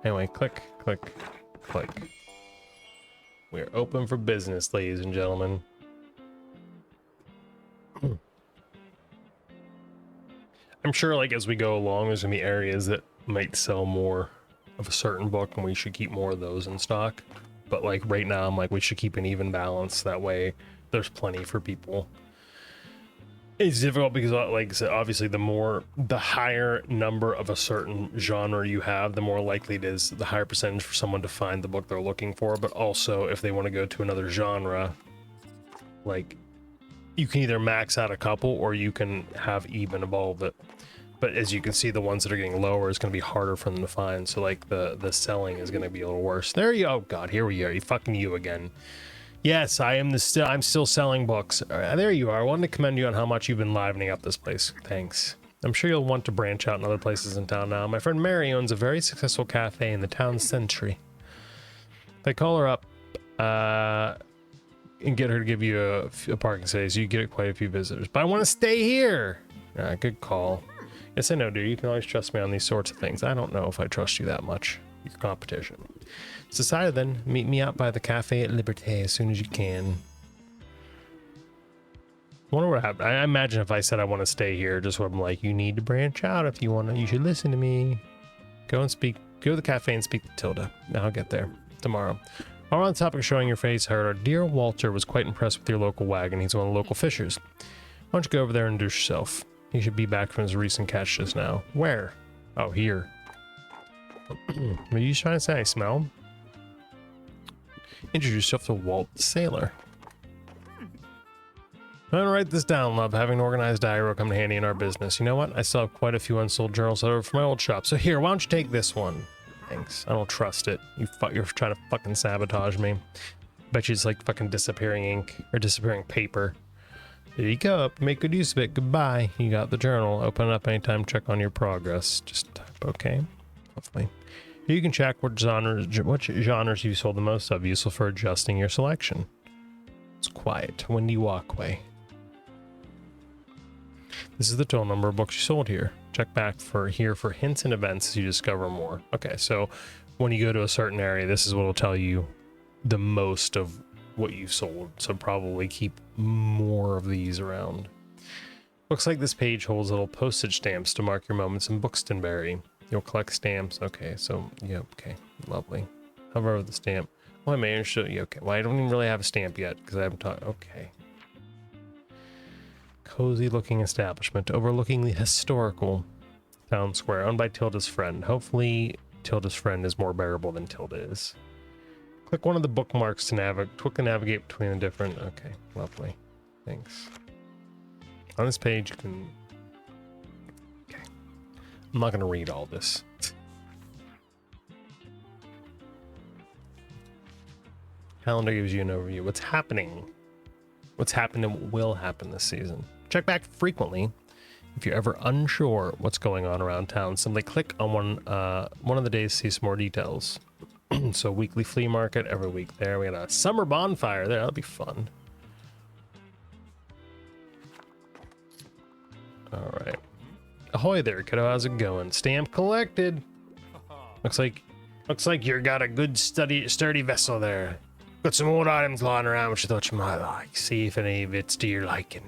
Anyway, click. We're open for business, ladies and gentlemen. I'm sure, like, as we go along, there's gonna be areas that might sell more of a certain book, and we should keep more of those in stock. But, like, right now, I'm like, we should keep an even balance. That way, there's plenty for people. It's difficult because, like I said, obviously, the higher number of a certain genre you have, the more likely it is, the higher percentage for someone to find the book they're looking for. But also, if they want to go to another genre, like, you can either max out a couple or you can have even evolve it. But as you can see, the ones that are getting lower is going to be harder for them to find. So, like, the selling is going to be a little worse. There you go. Oh God, here we are. You fucking you again. Yes, I'm still selling books. There you are. I wanted to commend you on how much you've been livening up this place. Thanks. I'm sure you'll want to branch out in other places in town now. My friend Mary owns a very successful cafe in the town century. If I call her up and get her to give you a parking space, you get quite a few visitors. But I want to stay here. Good call. Yes, I know, dude. You can always trust me on these sorts of things. I don't know if I trust you that much. Your competition. It's decided then. Meet me out by the Cafe at Liberté as soon as you can. I wonder what happened. I imagine if I said I want to stay here, just what I'm like, you need to branch out if you want to. You should listen to me. Go and speak. Go to the cafe and speak to Tilda. I'll get there tomorrow. While we're on the topic of showing your face, I heard our dear Walter was quite impressed with your local wagon. He's one of the local fishers. Why don't you go over there and introduce yourself? He should be back from his recent catch just now. Where? Oh, here. What are you trying to say? I smell? Introduce yourself to Walt the Sailor. I'm gonna write this down, love. Having an organized diary will come in handy in our business. You know what? I still have quite a few unsold journals over from my old shop. So here, why don't you take this one? Thanks. I don't trust it. You're trying to fucking sabotage me. Bet you it's like fucking disappearing ink or disappearing paper. There you go. Make good use of it. Goodbye. You got the journal. Open it up anytime. Check on your progress. Just type okay. Hopefully. Here you can check what genres you sold the most of. Useful for adjusting your selection. It's quiet. Windy walkway. This is the total number of books you sold here. Check back for hints and events as you discover more. Okay, so when you go to a certain area, this is what will tell you the most of what you've sold. So probably keep more of these around. Looks like this page holds little postage stamps to mark your moments in Buxtonbury. You'll collect stamps. Okay, so yeah, okay, lovely. Hover over the stamp. Well, I may show you. Okay, well, I don't even really have a stamp yet because I haven't taught. Okay. Cozy looking establishment overlooking the historical town square, owned by Tilda's friend. Hopefully Tilda's friend is more bearable than Tilda is. Click one of the bookmarks to quickly navigate between the different. Okay, lovely. Thanks. On this page you can. Okay. I'm not gonna read all this. Calendar gives you an overview. What's happening? What's happened and what will happen this season. Check back frequently. If you're ever unsure what's going on around town, simply click on one of the days to see some more details. So weekly flea market every week there. We had a summer bonfire there. That'll be fun. All right. Ahoy there, kiddo. How's it going? Stamp collected. Looks like you got a good sturdy vessel there. Got some old items lying around which I thought you might like. See if any of it's to your liking.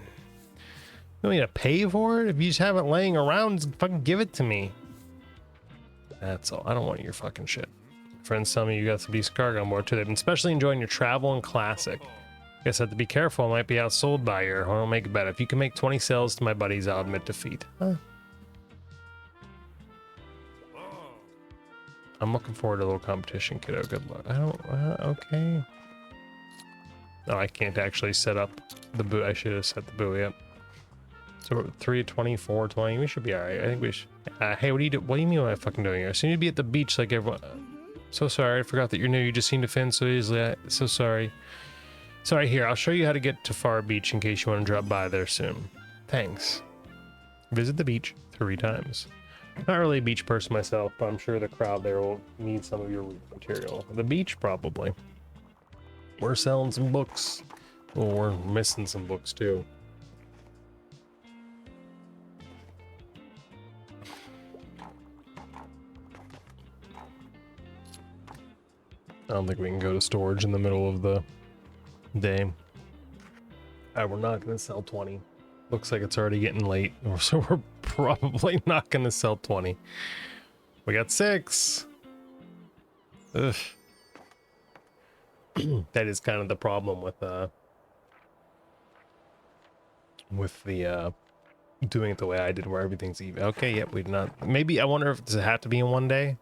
You want me to pay for it? If you just have it laying around, just fucking give it to me. That's all. I don't want your fucking shit. Friends tell me you got some decent cargo on board too. They've been especially enjoying your travel and classic. Guess I have to be careful. I might be outsold by your. I don't make it better. If you can make 20 sales to my buddies, I'll admit defeat. Huh? I'm looking forward to a little competition, kiddo. Good luck. I don't. Okay. No, I can't actually set up the buoy. I should have set the buoy up. So we're 3:20, 4:20. We should be all right. I think we should. Hey, what do you do? What do you mean? What am I fucking doing here? So you need to be at the beach like everyone. So sorry. I forgot that you're new. You just seem to fit in so easily. So sorry. Sorry. Here, I'll show you how to get to Far Beach in case you want to drop by there soon. Thanks. Visit the beach 3 times. Not really a beach person myself, but I'm sure the crowd there will need some of your material. The beach, probably. We're selling some books. Well, we're missing some books too. I don't think we can go to storage in the middle of the day. We're not going to sell 20. Looks like it's already getting late, so we're probably not going to sell 20. We got 6. Ugh. That is kind of the problem with the doing it the way I did, where everything's even. Okay, yep, we've not. Maybe I wonder if does it have to be in one day?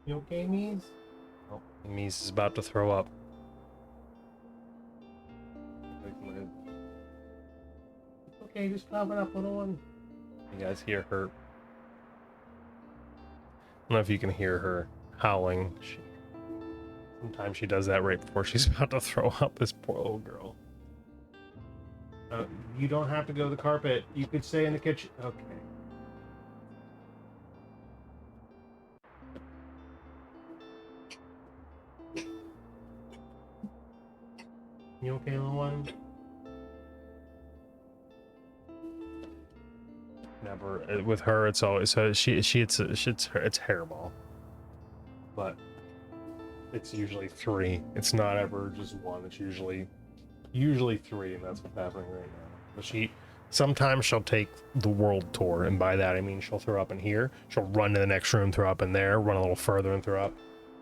You okay, Mies? Oh, Mies is about to throw up. Okay, just pop it up, hold on. You guys hear her? I don't know if you can hear her howling. Sometimes she does that right before she's about to throw up. This poor little girl. You don't have to go to the carpet. You could stay in the kitchen. Okay. You okay, little one? never with her. It's always it's hairball, but it's usually 3. It's not ever just 1. It's usually 3, and that's what's happening right now. But sometimes she'll take the world tour, and by that I mean she'll throw up in here. She'll run to the next room, throw up in there, run a little further and throw up.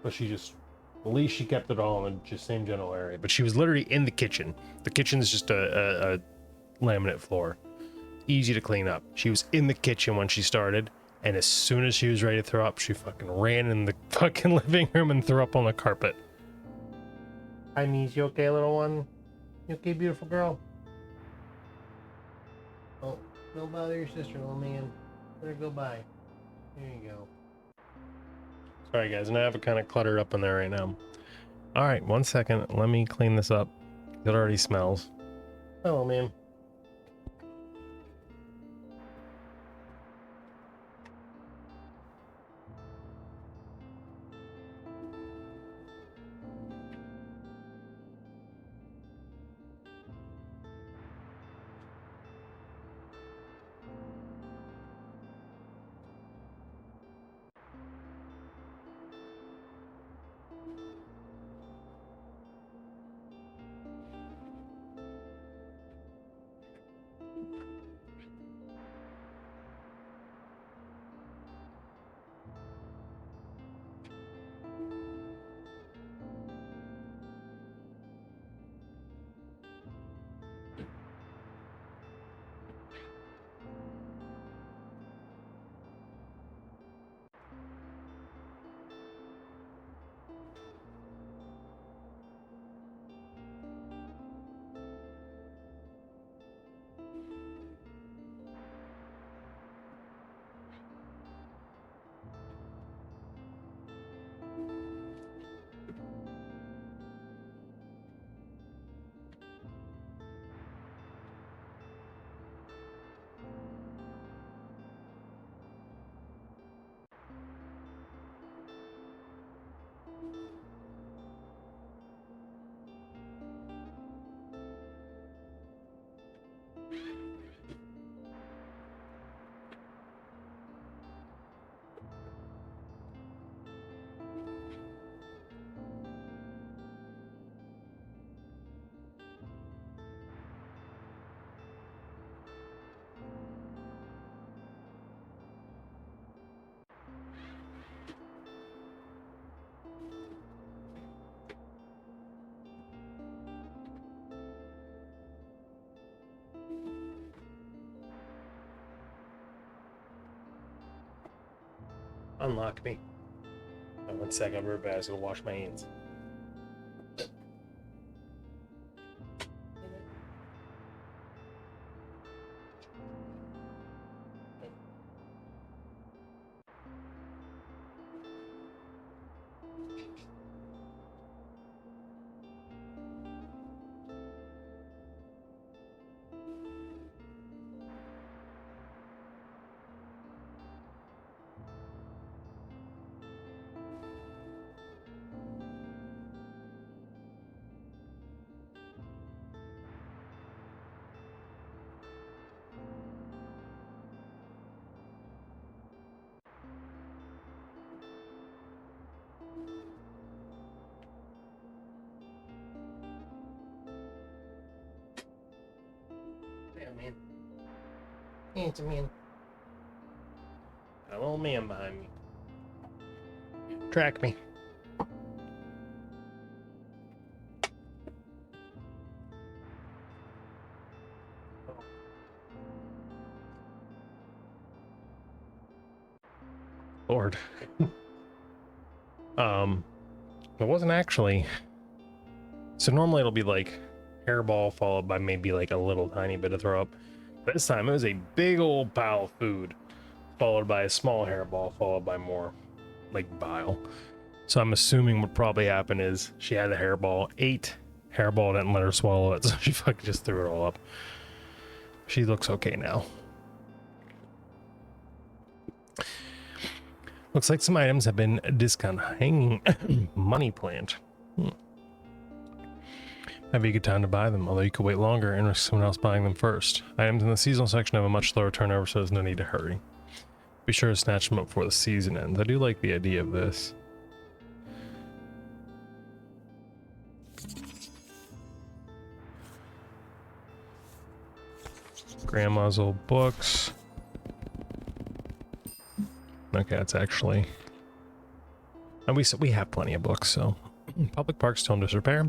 But at least she kept it all in the same general area. But she was literally in the kitchen. The kitchen's just a laminate floor, easy to clean up. She was in the kitchen when she started, and as soon as she was ready to throw up, she fucking ran in the fucking living room and threw up on the carpet. Hi, niece, you okay, little one? You okay, beautiful girl? Oh, don't bother your sister, little man. Let her go by. There you go. Sorry, guys. Now I have it kind of cluttered up in there right now. All right, 1 second. Let me clean this up. It already smells. Oh, man. Unlock me. Oh, 1 second, I'll be right back. I was gonna wash my hands. Yeah, man. Handsome man. Got a little man behind me. Track me. Lord. It wasn't actually. So normally it'll be like hairball followed by maybe like a little tiny bit of throw up. This time it was a big old pile of food followed by a small hairball followed by more like bile. So I'm assuming what probably happened is she had a hairball, ate hairball, didn't let her swallow it, so she fucking just threw it all up. She looks okay now. Looks like some items have been discounted. Hanging money plant. Have a good time to buy them, although you could wait longer and risk someone else buying them first. Items in the seasonal section have a much slower turnover, so there's no need to hurry. Be sure to snatch them up before the season ends. I do like the idea of this. Grandma's old books. Okay, that's actually... And we have plenty of books, so... Public parks still in disrepair.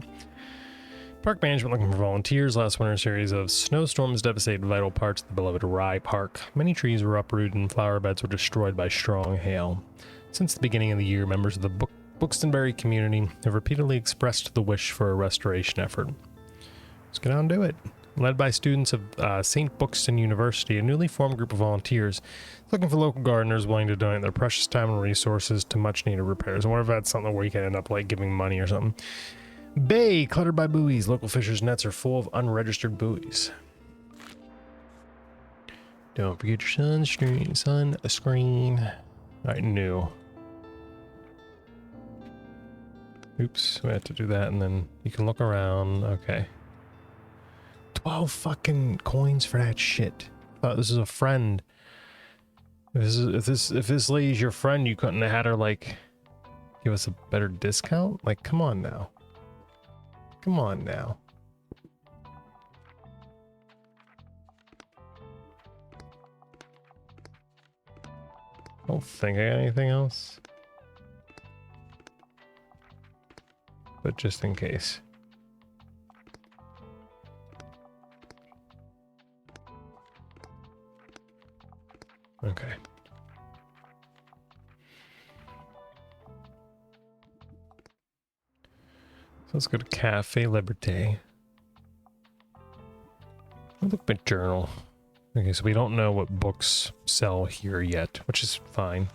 Park management looking for volunteers. Last winter series of snowstorms devastated vital parts of the beloved Rye Park. Many trees were uprooted and flower beds were destroyed by strong hail. Since the beginning of the year, members of the Buxtonbury community have repeatedly expressed the wish for a restoration effort. Let's get on and do it. Led by students of St. Buxton University, a newly formed group of volunteers looking for local gardeners willing to donate their precious time and resources to much needed repairs. I wonder if that's something where you can end up like giving money or something. Bay cluttered by buoys. Local fishers' nets are full of unregistered buoys. Don't forget your sunscreen. All right, new. Oops, we have to do that, and then you can look around. Okay. 12 fucking coins for that shit. I thought this is a friend. If this lady's your friend, you couldn't have had her like give us a better discount? Like, come on now. Come on now. I don't think I got anything else. But just in case. Okay. So let's go to Cafe Liberté. Look at my journal. Okay, so we don't know what books sell here yet, which is fine.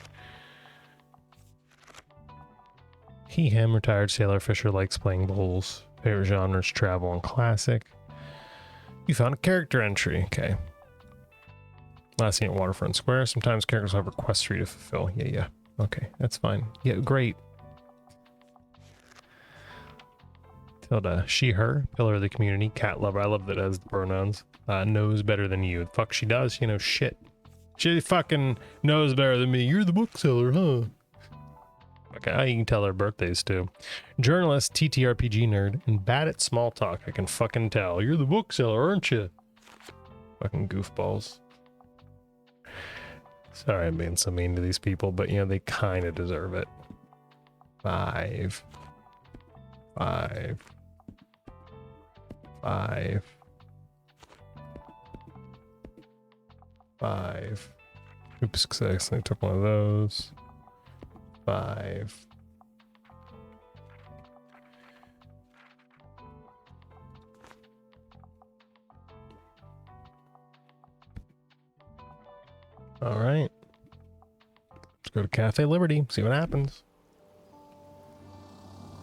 He, him, retired sailor fisher, likes playing bowls. Favorite genres, travel and classic. You found a character entry. Okay. Last seen at Waterfront Square. Sometimes characters have requests for you to fulfill. Yeah. Okay, that's fine. Yeah, great. Tilda, she, her, pillar of the community, cat lover. I love that as the pronouns. Knows better than you. The fuck she does, you know, shit. She fucking knows better than me. You're the bookseller, huh? Okay, you can tell her birthdays too. Journalist, TTRPG nerd, and bad at small talk. I can fucking tell. You're the bookseller, aren't you? Fucking goofballs. Sorry I'm being so mean to these people, but you know, they kind of deserve it. 5. 5. 5. 5. Oops, I accidentally took one of those. 5. All right. Let's go to Cafe Liberty, see what happens.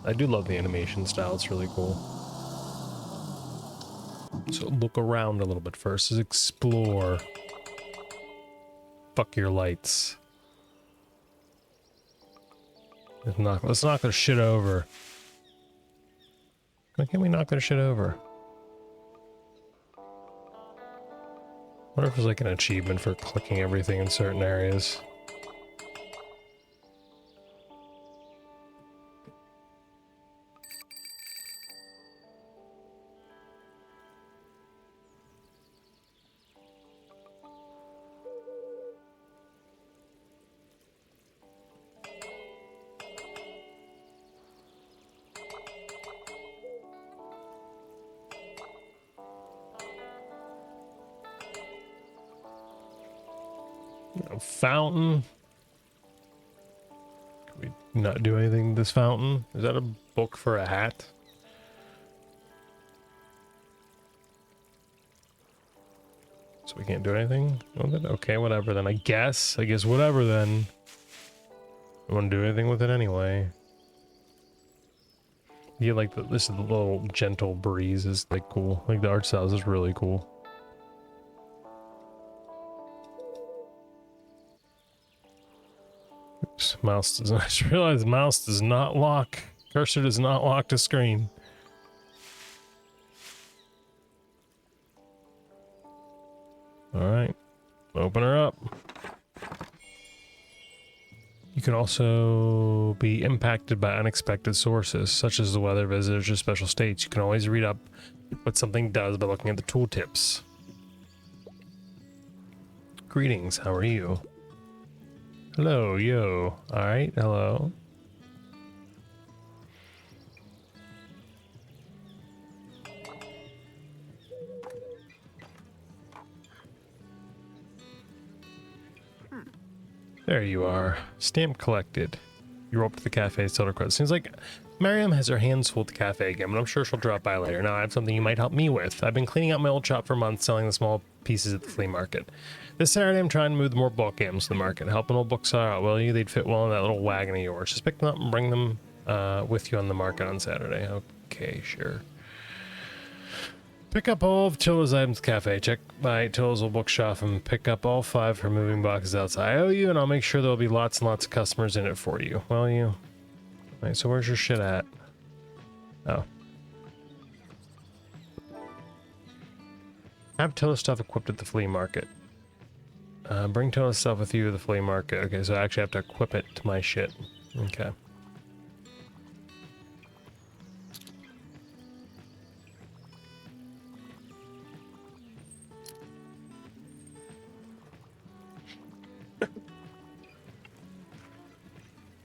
I do love the animation style, it's really cool. So look around a little bit first, is explore. Fuck your lights. Let's knock their shit over. Why can't we knock their shit over? I wonder if there's like an achievement for clicking everything in certain areas. A fountain. Can we not do anything with this fountain? Is that a book for a hat? So we can't do anything with it? Okay, whatever then. I guess whatever then. I wouldn't do anything with it anyway. Yeah, like this is the little gentle breeze is like cool. Like the art style is really cool. Oops, mouse does not. I just realized mouse does not lock. Cursor does not lock the screen. All right, open her up. You can also be impacted by unexpected sources, such as the weather, visitors, or special states. You can always read up what something does by looking at the tooltips. Greetings, how are you? Hello, yo. Alright, hello. There you are. Stamp collected. You roll up to the cafe, still request. Seems like Miriam has her hands full at the cafe again, but I'm sure she'll drop by later. Now I have something you might help me with. I've been cleaning out my old shop for months, selling the small pieces at the flea market. This Saturday I'm trying to move more bulk items to the market. Help an old bookseller out, will you? They'd fit well in that little wagon of yours. Just pick them up and bring them with you on the market on Saturday. Okay, sure. Pick up all of Tilla's items at the cafe. Check by Tilla's old bookshop and pick up all 5 for moving boxes outside. I owe you, and I'll make sure there'll be lots and lots of customers in it for you. Will you? All right, so where's your shit at? Oh. Have Tilla's stuff equipped at the flea market. Bring Tilla's stuff with you to the flea market. Okay, so I actually have to equip it to my shit. Okay.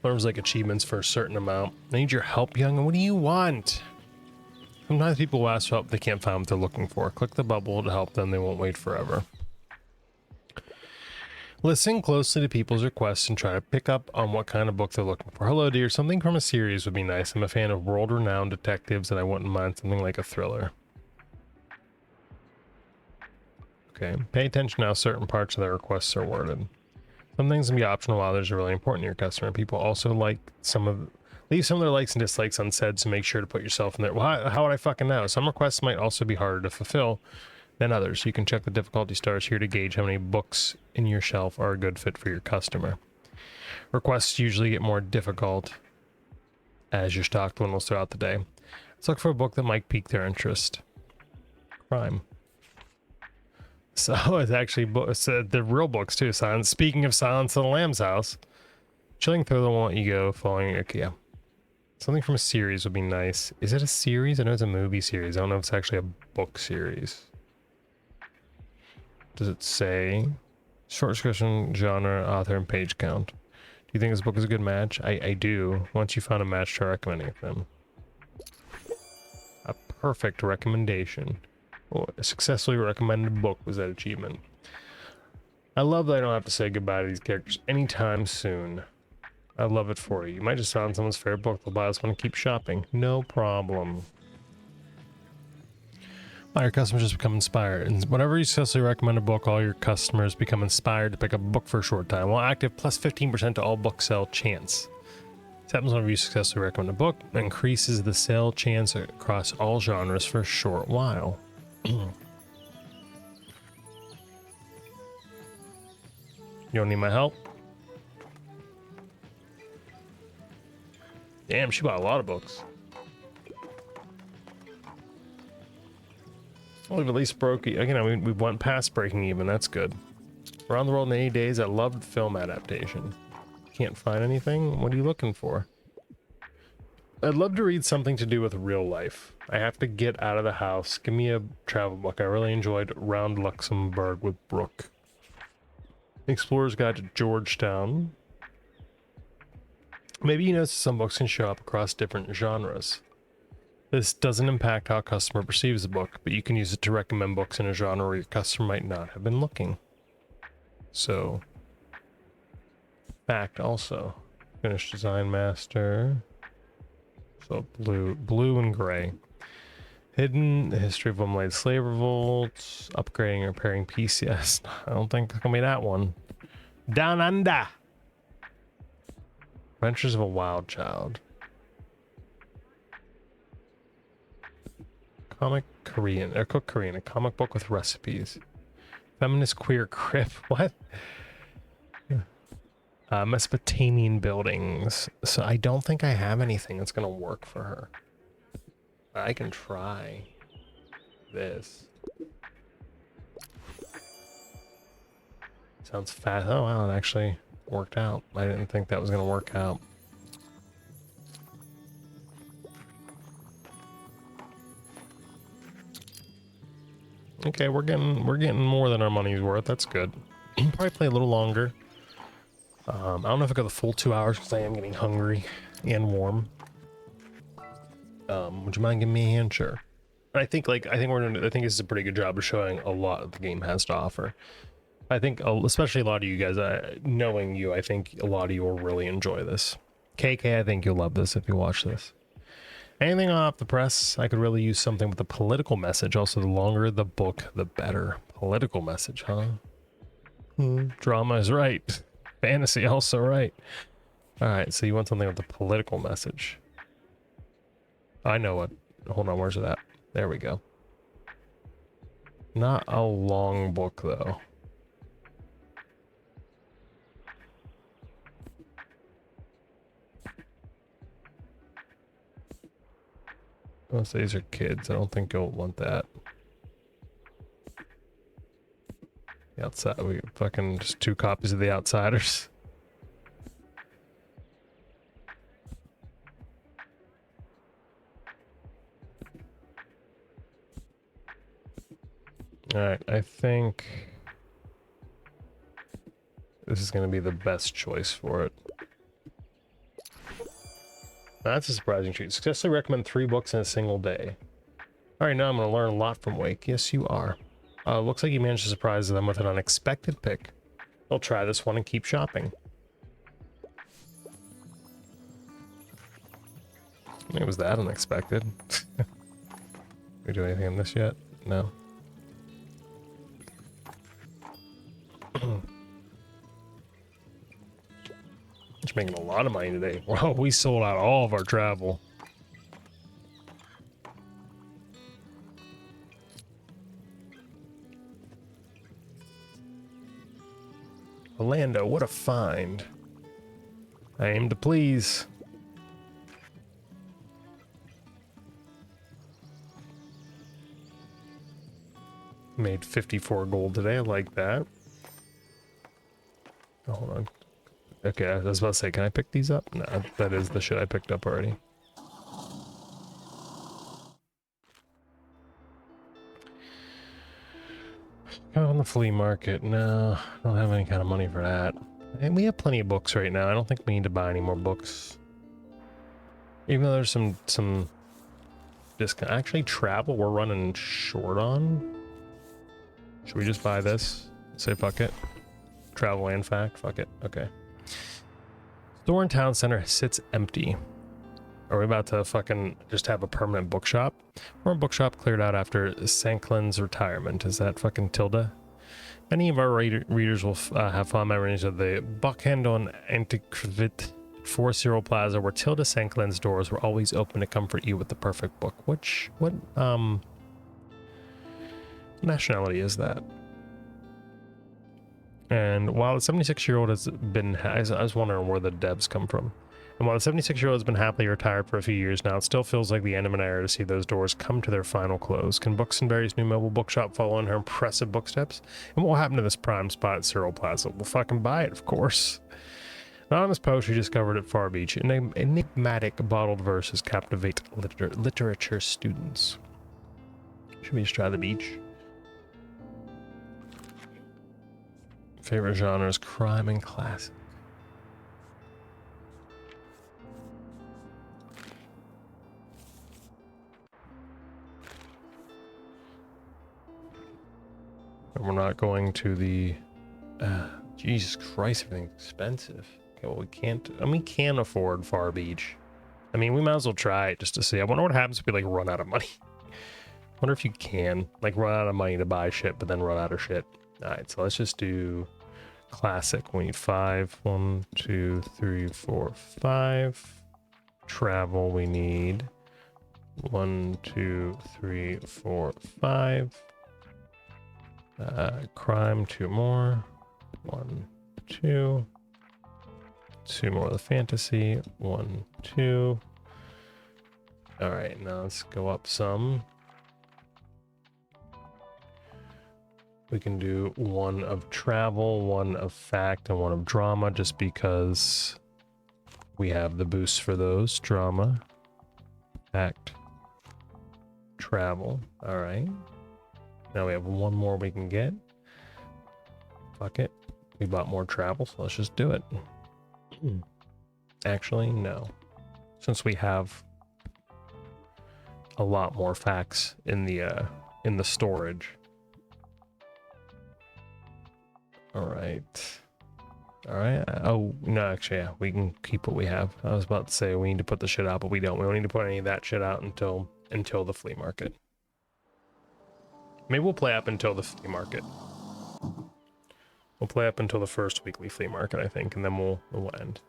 There's like achievements for a certain amount. I need your help, young. What do you want? Sometimes people will ask for help they can't find what they're looking for. Click the bubble to help them. They won't wait forever. Listen closely to people's requests and try to pick up on what kind of book they're looking for. Hello, dear. Something from a series would be nice. I'm a fan of world-renowned detectives, and I wouldn't mind something like a thriller. Okay. Pay attention to how certain parts of their requests are worded. Some things can be optional, while others are really important to your customer. People also like leave some of their likes and dislikes unsaid, so make sure to put yourself in there. Well, how would I fucking know? Some requests might also be harder to fulfill than others. You can check the difficulty stars here to gauge how many books in your shelf are a good fit for your customer. Requests usually get more difficult as your stock dwindles throughout the day. Let's look for a book that might pique their interest. Crime. So it's actually the real books too. Silence. Speaking of Silence of the Lamb's House, Chilling Thriller won't let you go following. Okay, yeah. Something from a series would be nice. Is it a series? I know it's a movie series. I don't know if it's actually a book series. Does it say? Short description, genre, author, and page count. Do you think this book is a good match? I do. Once you found a match, try recommending them. A perfect recommendation. Oh, a successfully recommended book was that achievement. I love that I don't have to say goodbye to these characters anytime soon. I love it for you. You might just found someone's favorite book. They'll buy this one and keep shopping. No problem. All your customers just become inspired. And whenever you successfully recommend a book, all your customers become inspired to pick up a book for a short time. While active, plus 15% to all book sale chance. This happens whenever you successfully recommend a book. It increases the sale chance across all genres for a short while. You don't need my help? Damn, she bought a lot of books. Well, we've at least broke, you know, we went past breaking even. That's good. Around the World in 80 Days, I loved film adaptation. Can't find anything? What are you looking for? I'd love to read something to do with real life. I have to get out of the house. Give me a travel book. I really enjoyed Round Luxembourg with Brooke. Explorer's Guide to Georgetown. Maybe you notice some books can show up across different genres. This doesn't impact how a customer perceives the book, but you can use it to recommend books in a genre where your customer might not have been looking. So, fact also. Finished Design Master. So blue and gray. Hidden, the history of women-led slave revolts, upgrading and repairing PCS. I don't think it's gonna be that one. Down Under. Adventures of a Wild Child. Comic Korean, or Cook Korean, a comic book with recipes. Feminist queer crip. What? Mesopotamian buildings. So I don't think I have anything that's gonna work for her. I can try this. Sounds fast. Oh wow, it actually worked out. I didn't think that was gonna work out. Okay, we're getting more than our money's worth. That's good. Probably play a little longer. I don't know if I go the full 2 hours because I am getting hungry and warm. Would you mind giving me a hand? Sure. I think I think this is a pretty good job of showing a lot the game has to offer. I think especially a lot of you guys, knowing you, I think a lot of you will really enjoy this. KK, I think you'll love this if you watch this. Anything off the press, I could really use something with a political message. Also, the longer the book, the better. Political message, huh? Drama is right. Fantasy also right. All right, so you want something with a political message. I know what. Hold on, where's it at? There we go. Not a long book, though. Most of these are kids. I don't think you'll want that. The outside, we fucking just 2 copies of The Outsiders. Alright, I think this is going to be the best choice for it. That's a surprising treat. Successfully recommend 3 books in a single day. Alright, now I'm going to learn a lot from Wake. Yes, you are. Looks like you managed to surprise them with an unexpected pick. I'll try this one and keep shopping. It was that unexpected. We do anything on this yet? No. Just making a lot of money today. Wow, we sold out all of our travel. Orlando, what a find. I aim to please. Made 54 gold today, I like that. Oh, hold on. Okay, I was about to say, can I pick these up? No, that is the shit I picked up already. Go on the flea market. No, I don't have any kind of money for that. And we have plenty of books right now. I don't think we need to buy any more books. Even though there's some discount. Actually, travel we're running short on. Should we just buy this? Say fuck it. Travel and fact. Fuck it. Okay. Store in town center sits empty. Are we about to fucking just have a permanent bookshop? Or a bookshop cleared out after Sanklin's retirement. Is that fucking Tilda? Many of our readers will have fond memories of the Buckhandel and Antiquivit 4 Plaza, where Tilda Sanklin's doors were always open to comfort you with the perfect book. What nationality is that? And while the 76-year-old has been, I was wondering where the devs come from. And while the 76-year-old has been happily retired for a few years now, it still feels like the end of an era to see those doors come to their final close. Can Books and Berry's new mobile bookshop follow in her impressive booksteps? And what will happen to this prime spot at Cyril Plaza? We'll fucking buy it, of course. Anonymous post we discovered at Far Beach. Enigmatic bottled verses captivate literature students. Should we just try the beach? Favorite genre is crime and classic. And we're not going to the... Jesus Christ, everything's expensive. Okay, well, we can't afford Far Beach. I mean, we might as well try it just to see. I wonder what happens if we, like, run out of money. I wonder if you can, like, run out of money to buy shit, but then run out of shit. Alright, so let's just do classic. We need 5. 1, 2, 3, 4, 5. Travel, we need 1, 2, 3, 4, 5. Crime, 2 more. 1, 2. 2 more of the fantasy. 1, 2. All right, now let's go up some. We can do one of travel, one of fact, and one of drama, just because we have the boosts for those. Drama, fact, travel. All right. Now we have one more we can get. Fuck it. We bought more travel, so let's just do it. Actually, no. Since we have a lot more facts in the storage. All right. Oh, no, actually, yeah, we can keep what we have. I was about to say we need to put the shit out, but we don't. We don't need to put any of that shit out until the flea market. Maybe we'll play up until the flea market. We'll play up until the first weekly flea market, I think, and then we'll end.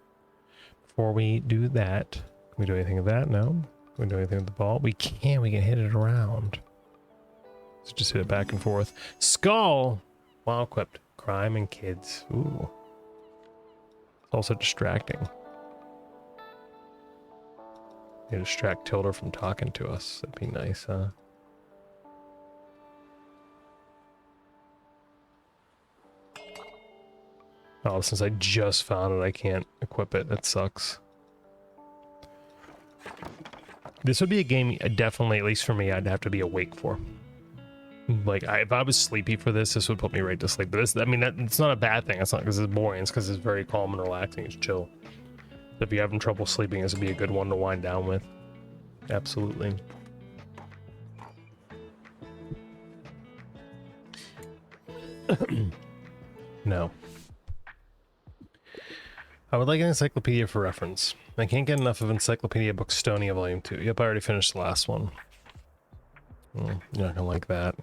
Before we do that, can we do anything with that? No. Can we do anything with the ball? We can hit it around. So just hit it back and forth. Skull! Well equipped. Crime and kids. Ooh. It's also distracting. You distract Tilda from talking to us. That'd be nice, huh? Oh, since I just found it, I can't equip it. That sucks. This would be a game, definitely, at least for me, I'd have to be awake for. Like, if I was sleepy for this, this would put me right to sleep. But this, I mean, it's not a bad thing. It's not because it's boring. It's because it's very calm and relaxing. It's chill. So if you're having trouble sleeping, this would be a good one to wind down with. Absolutely. No. I would like an encyclopedia for reference. I can't get enough of Encyclopedia Bookstonia Volume 2. Yep, I already finished the last one. You're not gonna like that.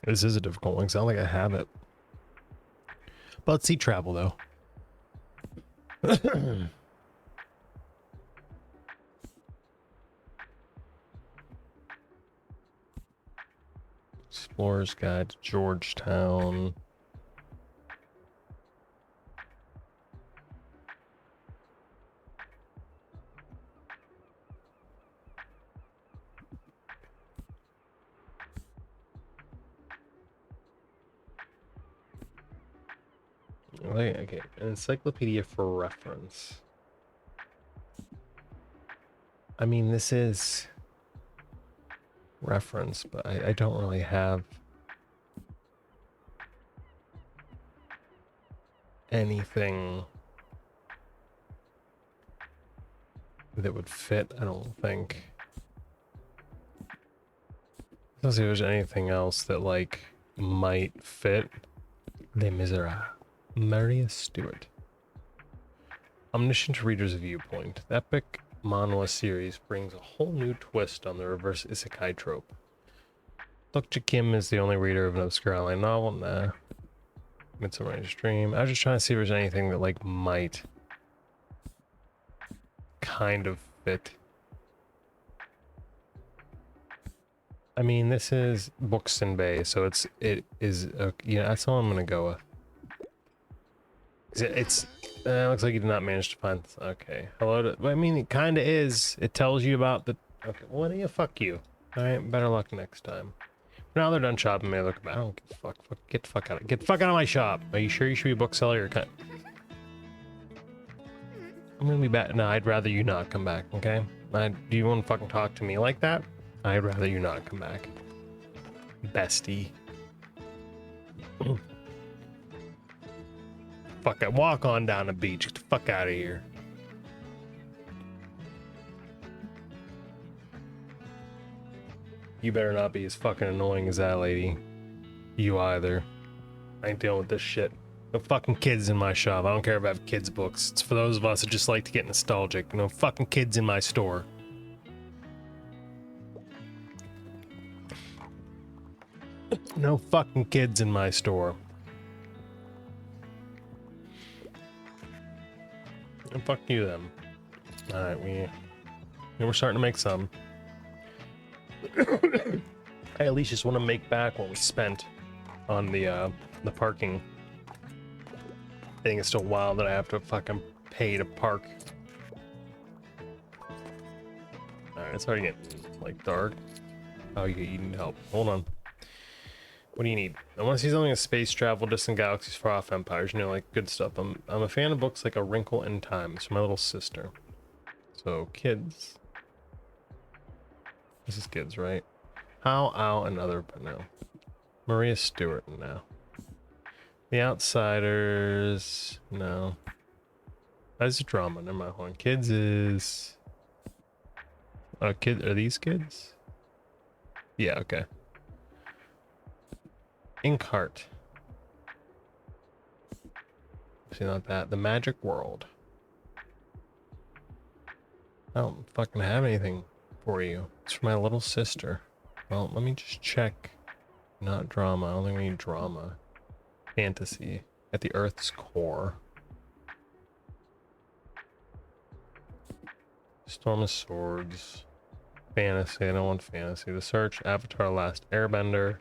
This is a difficult one. It's not like I have it. But let's see travel, though. Explorer's Guide to Georgetown. Okay, an encyclopedia for reference. I mean, this is reference, but I don't really have anything that would fit, I don't think. Let's see if there's anything else that, like, might fit. Les Miserables. Maria Stewart. Omniscient Reader's Viewpoint. The epic manhwa series brings a whole new twist on the reverse isekai trope. Dr. Kim is the only reader of an obscure online novel. Nah. Midsummer Night's Dream. I was just trying to see if there's anything that, like, might kind of fit. I mean, this is Books Bay, so it is yeah, that's all I'm gonna go with. It's looks like you did not manage to find this. Okay, hello to, I mean, it kind of is. It tells you about the, okay, what do you, fuck you. All right, better luck next time. Now they're done shopping, may look, I don't give a fuck, get the fuck out of my shop. Are you sure you should be a bookseller or cut? I'm gonna be back. No, I'd rather you not come back, okay? Do you want to fucking talk to me like that? I'd rather you not come back. Bestie. Fuck it, walk on down the beach. Get the fuck out of here. You better not be as fucking annoying as that lady. You either. I ain't dealing with this shit. No fucking kids in my shop. I don't care if I have kids' books. It's for those of us that just like to get nostalgic. No fucking kids in my store. No fucking kids in my store. And fuck you, them. Alright, we're starting to make some. I at least just want to make back what we spent on the parking. I think it's still wild that I have to fucking pay to park. Alright, it's already getting like dark. Oh, you need help. Hold on. What do you need? I want to see something in space travel, distant galaxies, far off empires, you know, like good stuff. I'm a fan of books like A Wrinkle in Time. It's from my little sister. So kids. This is kids, right? How, ow, another, but no. Maria Stewart, no. The Outsiders, no. That's a drama, never mind. Hold on. Kids is... Kid, are these kids? Yeah, okay. Inkheart. See, not that. The Magic World. I don't fucking have anything for you. It's for my little sister. Well, let me just check. Not drama. I don't think we need drama. Fantasy. At the Earth's core. Storm of Swords. Fantasy. I don't want fantasy. The Search. Avatar Last Airbender.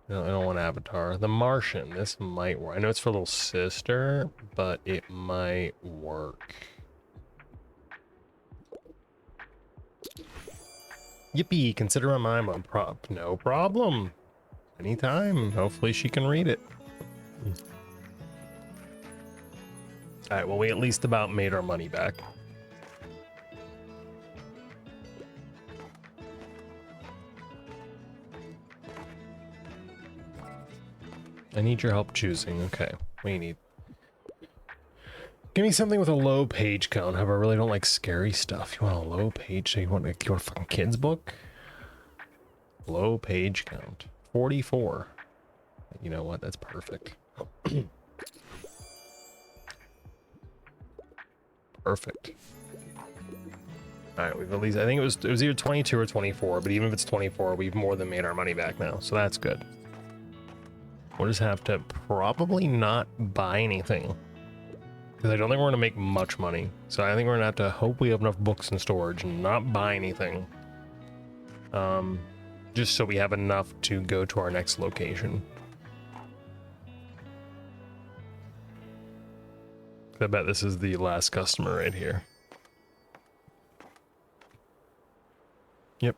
No, I don't want Avatar. The Martian. This might work. I know it's for little sister, but it might work. Yippee! Consider a mime on prop. No problem. Anytime. Hopefully she can read it. Alright, well, we at least about made our money back. I need your help choosing. Okay, what do you need? Give me something with a low page count. However, I really don't like scary stuff. You want a low page? You want a fucking kid's book? Low page count. 44. You know what? That's perfect. Perfect. All right, we've at least, I think it was either 22 or 24, but even if it's 24, we've more than made our money back now, so that's good. We'll just have to probably not buy anything, because I don't think we're going to make much money. So I think we're going to have to hope we have enough books in storage and not buy anything. Just so we have enough to go to our next location. I bet this is the last customer right here. Yep.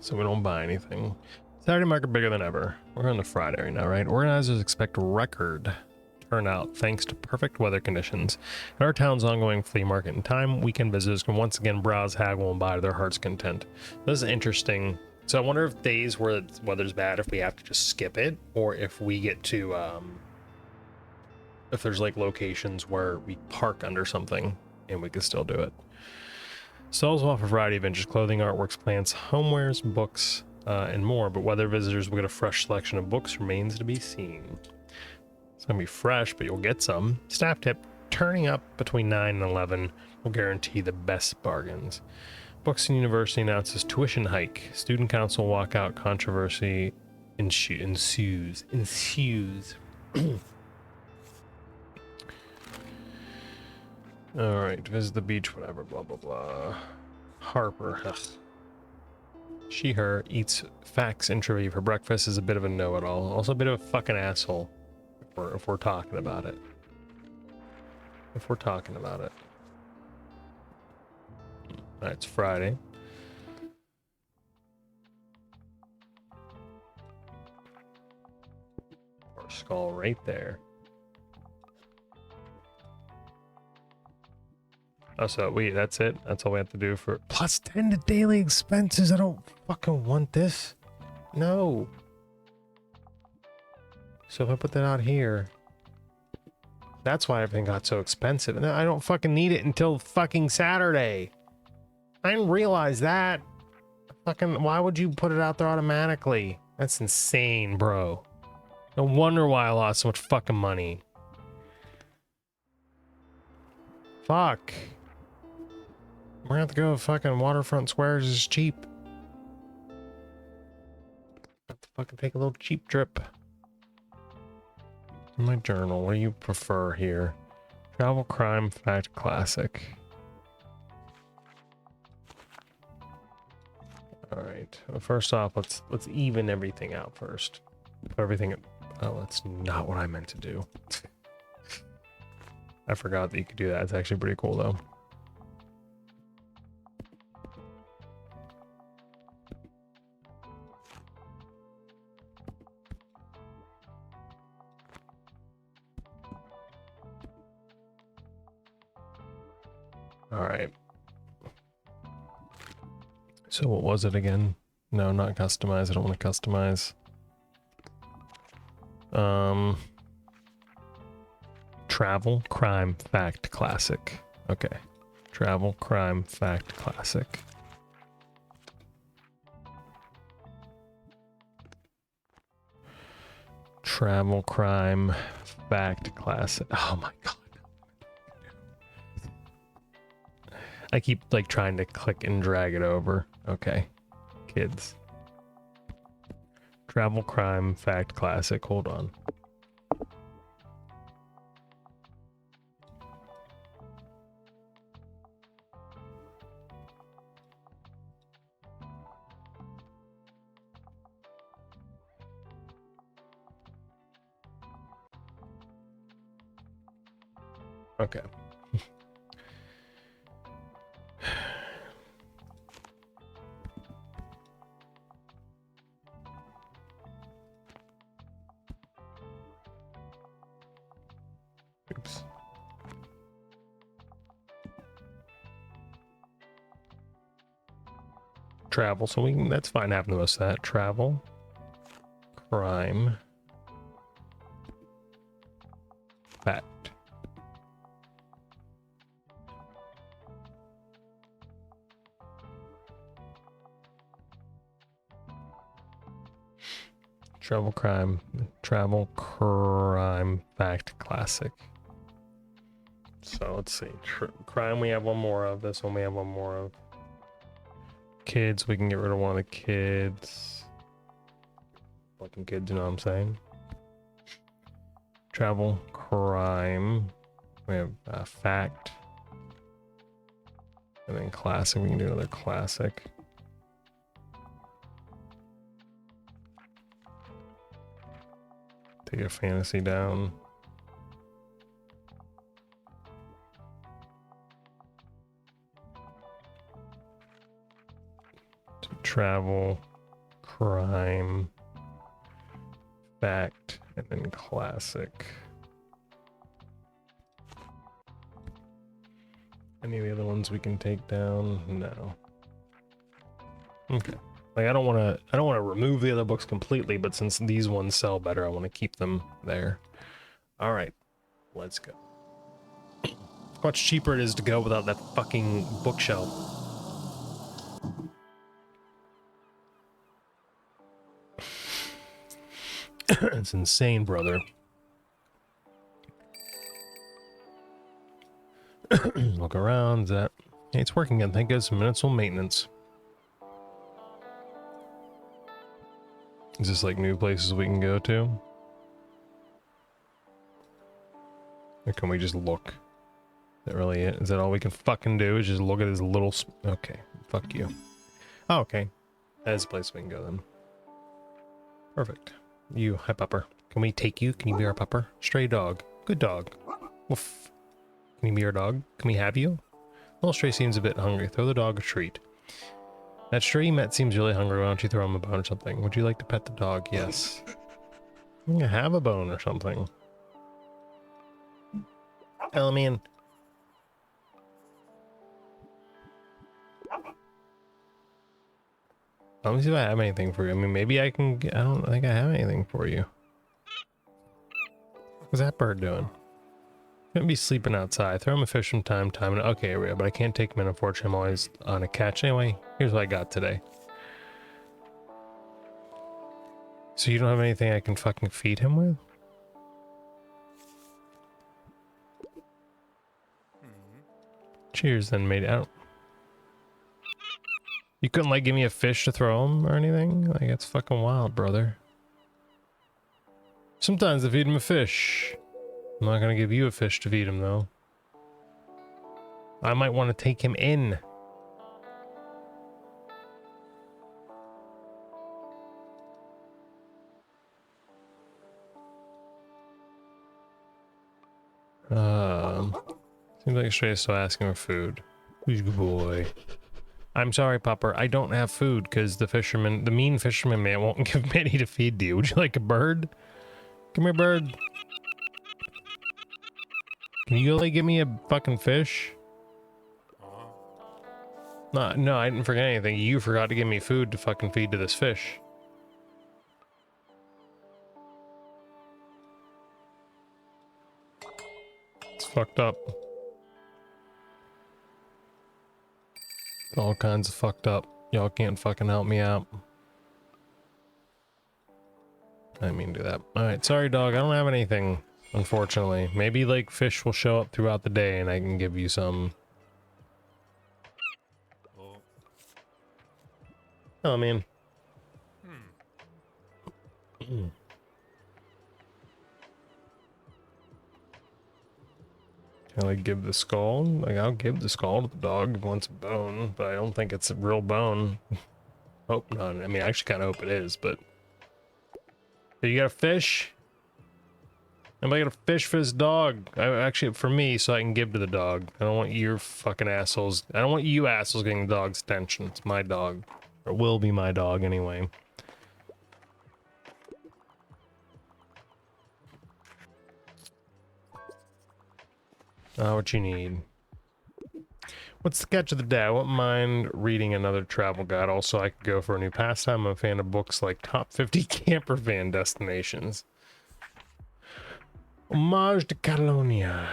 So we don't buy anything. Saturday market bigger than ever. We're on the Friday right now, right? Organizers expect record turnout thanks to perfect weather conditions. At our town's ongoing flea market in time, weekend visitors can once again browse, haggle, and buy to their heart's content. This is interesting. So I wonder if days where the weather's bad, if we have to just skip it, or if we get to, if there's like locations where we park under something and we can still do it. Stalls offer a variety of vintage clothing, artworks, plants, homewares, books, and more, but whether visitors will get a fresh selection of books remains to be seen. It's going to be fresh, but you'll get some. Staff tip, turning up between 9 and 11 will guarantee the best bargains. Books and University announces tuition hike. Student council walkout controversy ensues. All right, visit the beach, whatever, blah, blah, blah. Harper, ugh. She, her, eats facts and trivia for breakfast, is a bit of a know-it-all. Also a bit of a fucking asshole, if we're talking about it. If we're talking about it. All right, it's Friday. Our skull right there. Oh, so that's it? That's all we have to do for... Plus 10 to daily expenses. I don't fucking want this. No. So if I put that out here... That's why everything got so expensive. And I don't fucking need it until fucking Saturday. I didn't realize that. Fucking, why would you put it out there automatically? That's insane, bro. No wonder why I lost so much fucking money. Fuck. We're gonna have to go to fucking Waterfront Squares is cheap. Have to fucking take a little cheap trip. My journal, what do you prefer here? Travel, crime, fact, classic. Alright. right. First off, let's even everything out first. Put everything. Oh, that's not what I meant to do. I forgot that you could do that. It's actually pretty cool though. All right. So what was it again? No, not customize. I don't want to customize. Travel, crime, fact, classic. Okay. Travel, crime, fact, classic. Travel, crime, fact, classic. Oh my god. I keep like trying to click and drag it over. Okay. Kids. Travel, crime, fact, classic. Hold on. Okay. Oops. Travel, so we can, that's fine having the most of that. Travel, crime, fact. Travel, crime, fact, classic. So let's see. Crime, we have one more of. This one we have one more of. Kids, we can get rid of one of the kids. Fucking kids, you know what I'm saying? Travel, crime. We have fact. And then classic, we can do another classic. Take a fantasy down. Travel, crime, fact, and then classic. Any of the other ones we can take down? No. Okay. Like I don't want to remove the other books completely, but since these ones sell better, I want to keep them there. All right. Let's go. How much cheaper it is to go without that fucking bookshelf. It's insane, brother. Look around. Hey, it's working again. Thank God. Some minutes on maintenance. Is this like new places we can go to? Or can we just look? Is that really it? Is that all we can fucking do? Is just look at this little... Okay. Fuck you. Oh, okay. That's a place we can go then. Perfect. You, hi pupper. Can we take you? Can you be our pupper? Stray dog. Good dog. Woof. Can you be our dog? Can we have you? Little stray seems a bit hungry. Throw the dog a treat. That stray you met seems really hungry. Why don't you throw him a bone or something? Would you like to pet the dog? Yes. I'm gonna have a bone or something. Elmian. Let me see if I have anything for you. I mean, maybe I can get... I don't think I have anything for you. What's that bird doing? Gonna be sleeping outside. Throw him a fish from time to time. Okay, here we go. But I can't take him in, unfortunately. I'm always on a catch. Anyway, here's what I got today. So you don't have anything I can fucking feed him with? Cheers then, mate. Out. You couldn't like give me a fish to throw him or anything? Like that's fucking wild, brother. Sometimes I feed him a fish. I'm not gonna give you a fish to feed him though. I might want to take him in. Seems like Stray is still asking for food. Who's a good boy? I'm sorry, Pupper. I don't have food because the mean fisherman man won't give me any to feed to you. Would you like a bird? Come here, bird. Can you like give me a fucking fish? No, I didn't forget anything. You forgot to give me food to fucking feed to this fish. It's fucked up. All kinds of fucked up. Y'all can't fucking help me out. I didn't mean to do that. Alright, sorry dog, I don't have anything, unfortunately. Maybe like fish will show up throughout the day and I can give you some. Oh man. Can I like give the skull? Like I'll give the skull to the dog if it wants a bone, but I don't think it's a real bone. Hope not. I mean I actually kinda hope it is, but you got a fish? Anybody got a fish for this dog? Actually, for me, so I can give to the dog. I don't want your fucking assholes. I don't want you assholes getting the dog's attention. It's my dog. Or will be my dog anyway. What you need? What's the catch of the day? I wouldn't mind reading another travel guide. Also, I could go for a new pastime. I'm a fan of books like Top 50 Camper Van Destinations. Homage to Catalonia.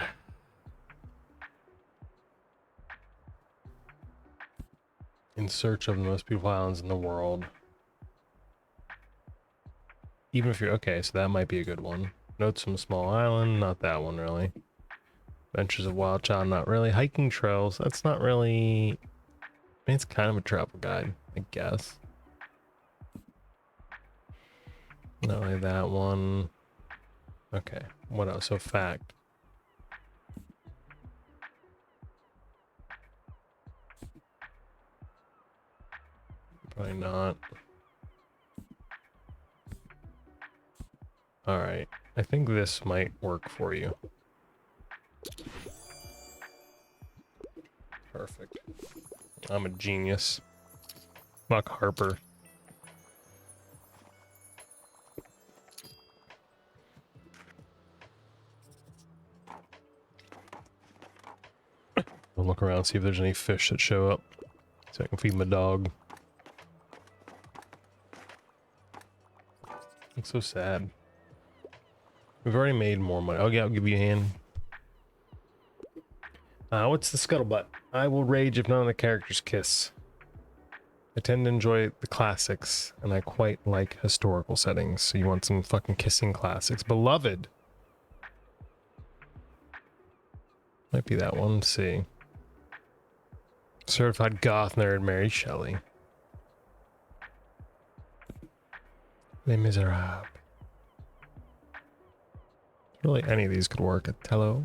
In search of the most beautiful islands in the world. Even if you're okay, so that might be a good one. Notes from a small island, not that one really. Adventures of Wild Child, not really. Hiking trails, that's not really. I mean, it's kind of a travel guide, I guess. Not really that one. Okay, what else? So fact. Probably not. Alright, I think this might work for you. Perfect. I'm a genius. Buck Harper. I'll look around, see if there's any fish that show up. So I can feed my dog. It's so sad. We've already made more money. Oh yeah, I'll give you a hand. What's the scuttlebutt? I will rage if none of the characters kiss. I tend to enjoy the classics, and I quite like historical settings. So you want some fucking kissing classics. Beloved! Might be that one. Let's see. Certified goth nerd Mary Shelley. Les Miserables. Really, any of these could work. Othello.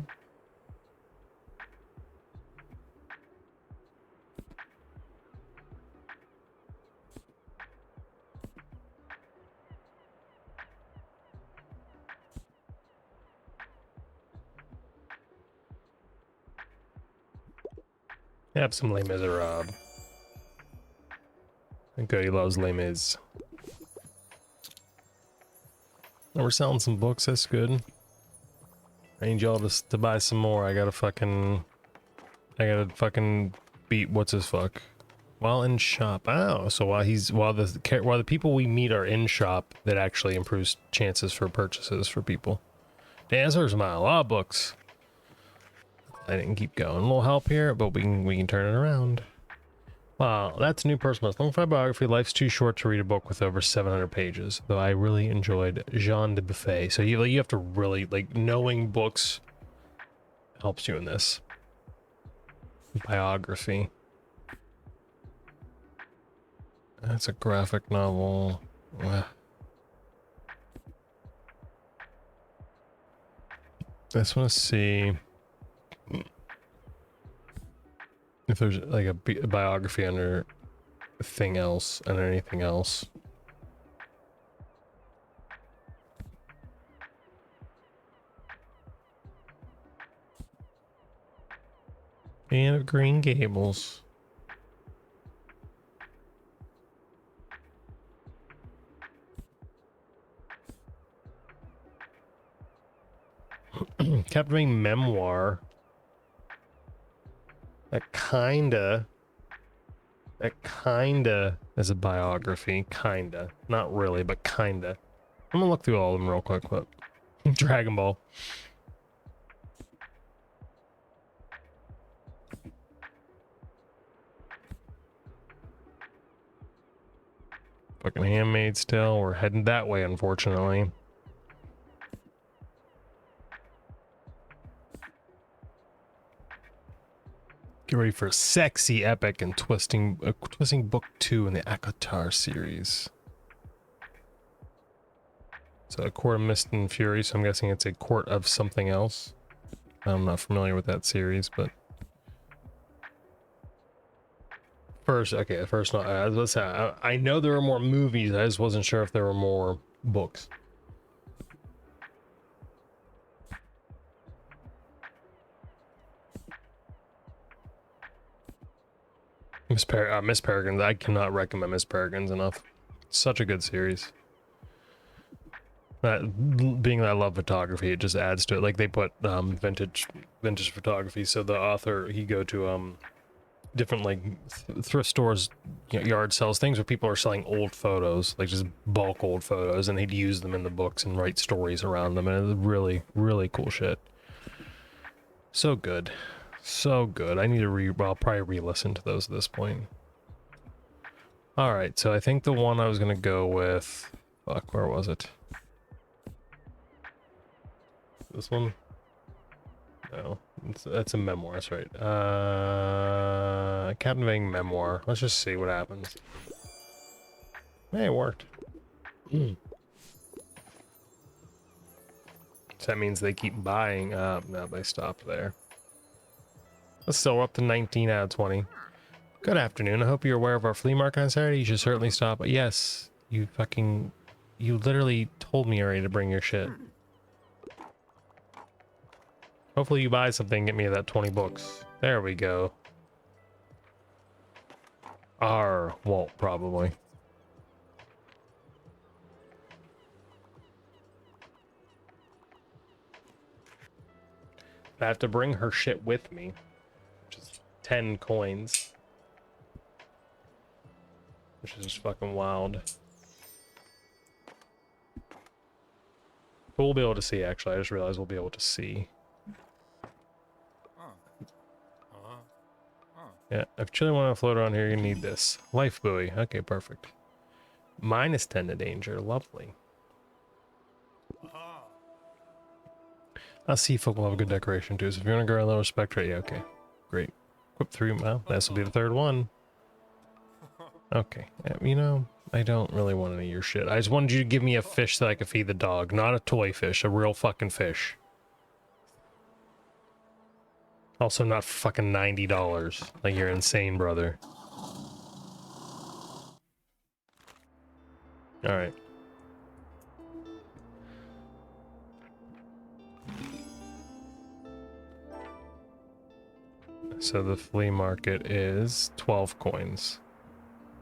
Have some Les Miserables. I think he loves Les Mis. Oh, we're selling some books, that's good. I need y'all to buy some more. I gotta fucking beat what's his fuck. While in shop. Oh, so while the people we meet are in shop, that actually improves chances for purchases for people. Dancers, a lot of books. I didn't keep going. A little help here, but we can turn it around. Wow, that's a new person. Long biography. Life's too short to read a book with over 700 pages. Though I really enjoyed Jean de Buffet. So you have to really like knowing books helps you in this biography. That's a graphic novel. Just want to see if there's like a biography under thing else and anything else. Fan of Green Gables. Captivating memoir. That kinda is a biography. Kinda. Not really, but kinda. I'm gonna look through all of them real quick, but Dragon Ball. Fucking Handmaid's Tale. We're heading that way, unfortunately. Get ready for a sexy, epic, and twisting book 2 in the Akatar series. So a Court of Mist and Fury, so I'm guessing it's a Court of something else. I'm not familiar with that series, but... First, no, let's say, I know there were more movies, I just wasn't sure if there were more books. Miss Peregrine's, I cannot recommend Miss Peregrine's enough. Such a good series. Being that I love photography, it just adds to it. Like they put vintage photography, so the author, he go to different like thrift stores, yard sales, things where people are selling old photos, like just bulk old photos, and he'd use them in the books and write stories around them, and it's really, really cool shit. So good. So good. I need to I'll probably re-listen to those at this point. Alright, so I think the one I was gonna go with... Fuck, where was it? This one? No. That's a memoir, that's right. Captivating memoir. Let's just see what happens. Hey, it worked. So that means they keep buying up. No, they stopped there. Let's still up to 19 out of 20. Good afternoon. I hope you're aware of our flea market on Saturday. You should certainly stop. Yes, you literally told me already to bring your shit. Hopefully you buy something and get me that 20 books. There we go. Walt, probably. I have to bring her shit with me. 10 coins, which is just fucking wild. But we'll be able to see, actually. I just realized we'll be able to see. Yeah, if Chili want to float around here, you need this. Life buoy. Okay, perfect. -10 to danger. Lovely. Sea folk will have a good decoration too, so if you want to go a little spectre, yeah, okay. Great. Equip 3, well, this will be the third one. Okay, you know, I don't really want any of your shit. I just wanted you to give me a fish that I could feed the dog. Not a toy fish, a real fucking fish. Also not fucking $90. Like, you're insane, brother. Alright. So the flea market is 12 coins.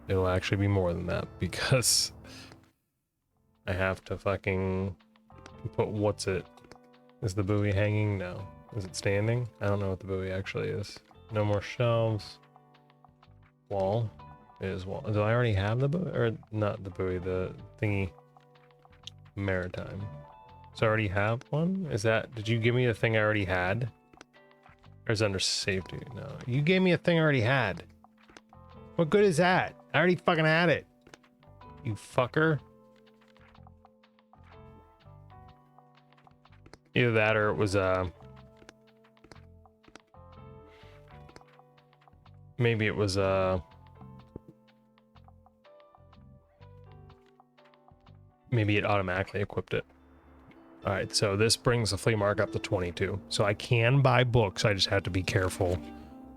It'll actually be more than that because I have to fucking put what's it? Is the buoy hanging? No. Is it standing? I don't know what the buoy actually is. No more shelves. Wall is wall. Do I already have the buoy? Or not the buoy, the thingy. Maritime. So I already have one? Is that, did you give me the thing I already had? Or is it under safety? No. You gave me a thing I already had. What good is that? I already fucking had it. You fucker. Either that or it was maybe it was maybe it automatically equipped it. All right, so this brings the flea market up to 22. So I can buy books. I just have to be careful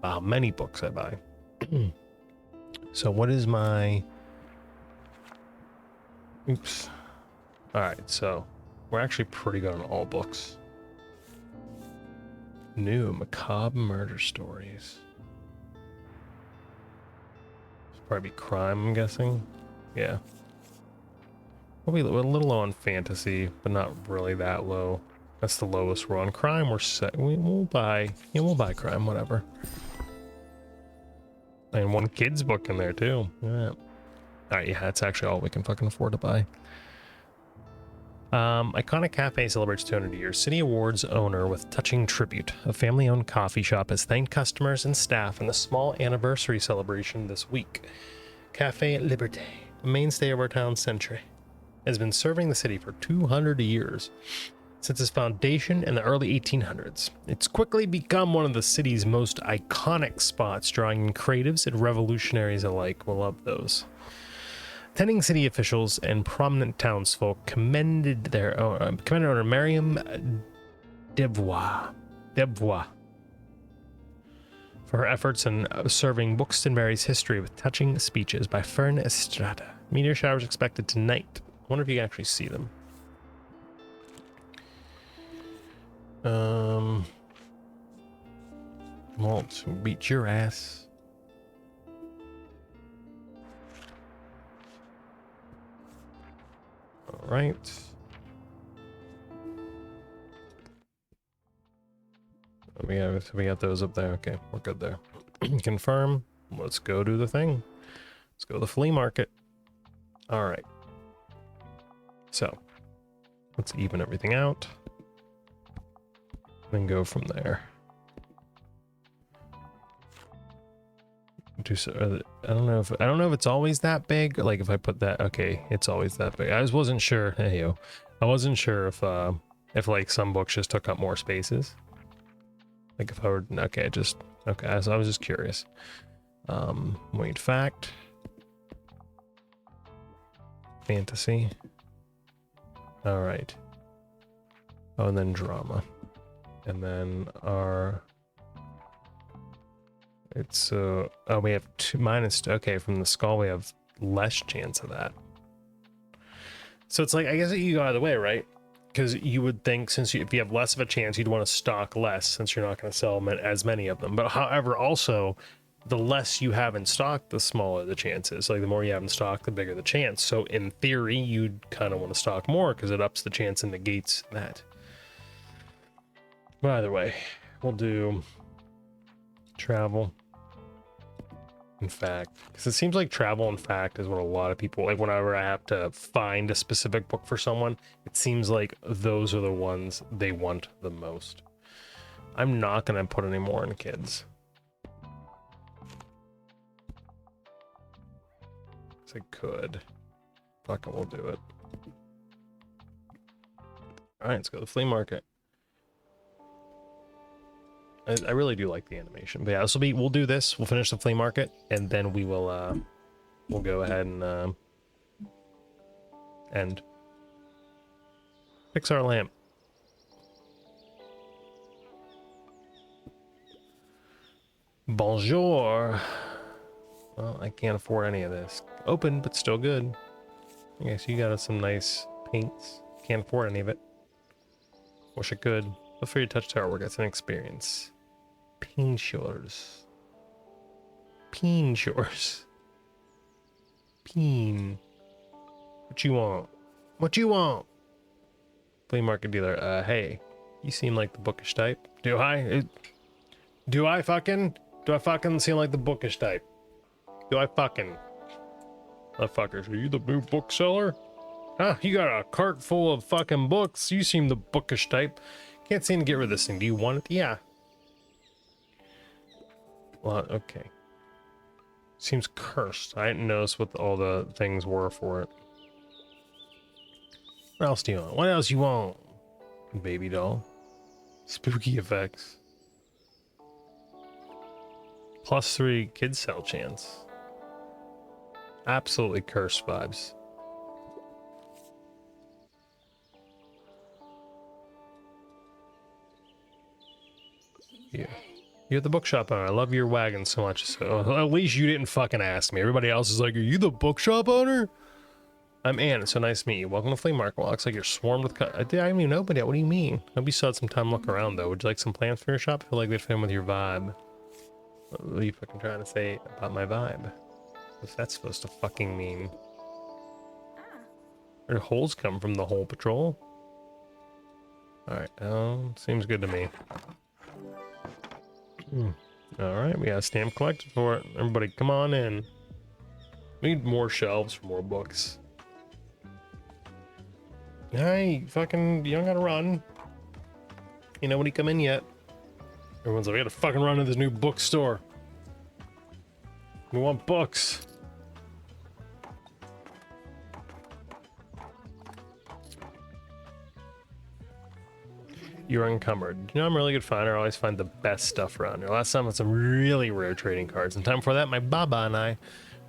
how many books I buy. So what is my... Oops. All right, so we're actually pretty good on all books. New macabre murder stories. Probably be crime, I'm guessing. Yeah. We're a little low on fantasy, but not really that low. That's the lowest we're on. Crime, we're set. We'll buy, yeah, we'll buy crime, whatever. And one kid's book in there too. Yeah. Alright, yeah, that's actually all we can fucking afford to buy. Iconic Cafe celebrates 200 years. City Awards owner with touching tribute. A family-owned coffee shop has thanked customers and staff in a small anniversary celebration this week. Cafe Liberté, a mainstay of our town's century, has been serving the city for 200 years. Since its foundation in the early 1800s, it's quickly become one of the city's most iconic spots, drawing in creatives and revolutionaries alike. We'll love those. Attending city officials and prominent townsfolk commended owner Mariam Devois for her efforts in serving Buxtonbury's history with touching speeches by Fern Estrada. Meteor showers expected tonight. I wonder if you can actually see them. Walt, beat your ass. All right. We got those up there. Okay, we're good there. Confirm. Let's go do the thing. Let's go to the flea market. All right. So let's even everything out. Then go from there. I don't know if it's always that big. Like if I put that, okay, it's always that big. I just wasn't sure. Hey yo, I wasn't sure if like some books just took up more spaces. Like if I were okay, so I was just curious. Wait, fact, fantasy. All right. Oh, and then drama, and then our. It's oh, we have two minus. Okay, from the skull we have less chance of that. So it's like, I guess you go either way, right? Because you would think if you have less of a chance, you'd want to stock less since you're not going to sell as many of them. But however, also the less you have in stock, the smaller the chances. Like the more you have in stock, the bigger the chance. So in theory, you'd kind of want to stock more because it ups the chance and negates that. But either way, we'll do travel. In fact, because it seems like travel and fact is what a lot of people like. Whenever I have to find a specific book for someone, it seems like those are the ones they want the most. I'm not gonna put any more in kids. I could. Fuck it, we'll do it. All right, let's go to the flea market. I really do like the animation, but yeah, this will be. We'll do this. We'll finish the flea market, and then we will. We'll go ahead and fix our lamp. Bonjour. Well, I can't afford any of this. Open, but still good. Okay, so you got us some nice paints. Can't afford any of it. Wish I could. Feel free to touch the artwork. That's an experience. Pinchers. Pinchers. Peen. What you want? What you want? Flea market dealer. Hey, you seem like the bookish type. Do I? Do I fucking seem like the bookish type? Do I fucking? Motherfuckers, are you the new bookseller? Huh? You got a cart full of fucking books. You seem the bookish type. Can't seem to get rid of this thing. Do you want it? Yeah. Well, okay. Seems cursed. I didn't notice what all the things were for it. What else do you want? What else you want? Baby doll. Spooky effects. +3 kids sell chance. Absolutely cursed vibes. Yeah. You're the bookshop owner. I love your wagon so much. So at least you didn't fucking ask me. Everybody else is like, are you the bookshop owner? I'm Ann. It's so nice to meet you. Welcome to Flea Market. Well, looks like you're swarmed with... I don't even know nobody. What do you mean? Nobody still had some time to look around, though. Would you like some plants for your shop? I feel like they'd fit in with your vibe. What are you fucking trying to say about my vibe? What's that supposed to fucking mean? Where do holes come from? The hole patrol? Alright, seems good to me. Alright, we got a stamp collected for it. Everybody come on in. We need more shelves for more books. Hey, fucking, you don't gotta run. You nobody come in yet. Everyone's like, we gotta fucking run to this new bookstore. We want books. You're encumbered. You know, I'm a really good finder. I always find the best stuff around here. Last time I had some really rare trading cards. And time before that, my Baba and I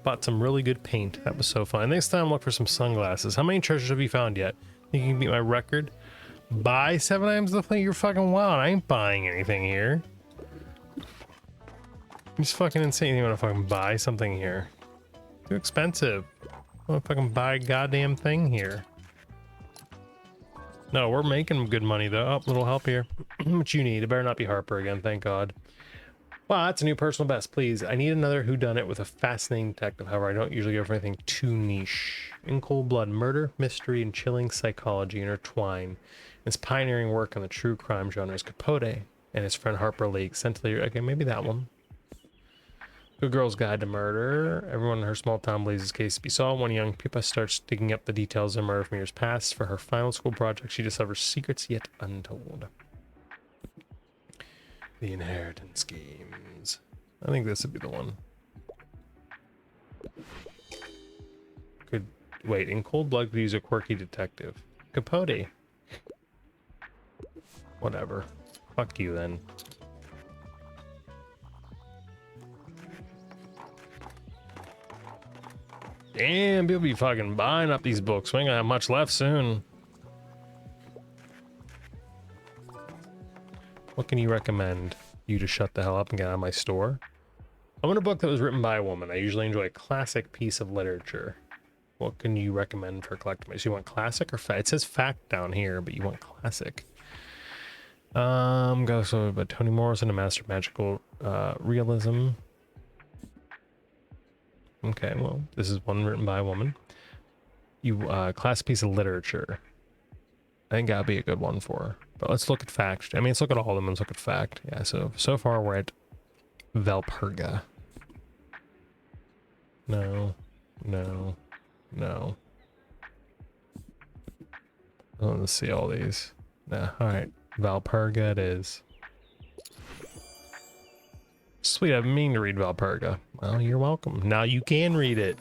bought some really good paint. That was so fun. Next time, look for some sunglasses. How many treasures have you found yet? Think you can beat my record? Buy 7 items of the plate? You're fucking wild. I ain't buying anything here. It's fucking insane. You want to fucking buy something here? Too expensive. I want to fucking buy a goddamn thing here. No, we're making good money though. Oh, little help here. What you need? It better not be Harper again, thank God. Wow, that's a new personal best. Please, I need another whodunit with a fascinating detective. However, I don't usually go for anything too niche. In cold blood, murder, mystery, and chilling psychology intertwine. His pioneering work on the true crime genre is Capote and his friend Harper Lee. Okay, maybe that one. Good Girl's Guide to Murder. Everyone in her small town believes this case to be solved. One young Pippa starts digging up the details of murder from years past. For her final school project, she discovers secrets yet untold. The Inheritance Games. I think this would be the one. Could wait, in cold blood could use a quirky detective. Capote. Whatever. Fuck you then. Damn, people be fucking buying up these books. We ain't gonna have much left soon. What can you recommend you to shut the hell up and get out of my store? I want a book that was written by a woman. I usually enjoy a classic piece of literature. What can you recommend for collecting? So you want classic or fact? It says fact down here, but you want classic. Go so by Toni Morrison, A Master of Magical Realism. Okay, well, this is one written by a woman. Classic piece of literature. I think that'd be a good one for her. But let's look at fact. I mean, let's look at all of them. Let's look at fact. Yeah, so far we're at Valperga. No. Oh, let's see all these. Nah, alright. Valperga it is. Sweet, I've been meaning to read Valperga. Well, you're welcome. Now you can read it.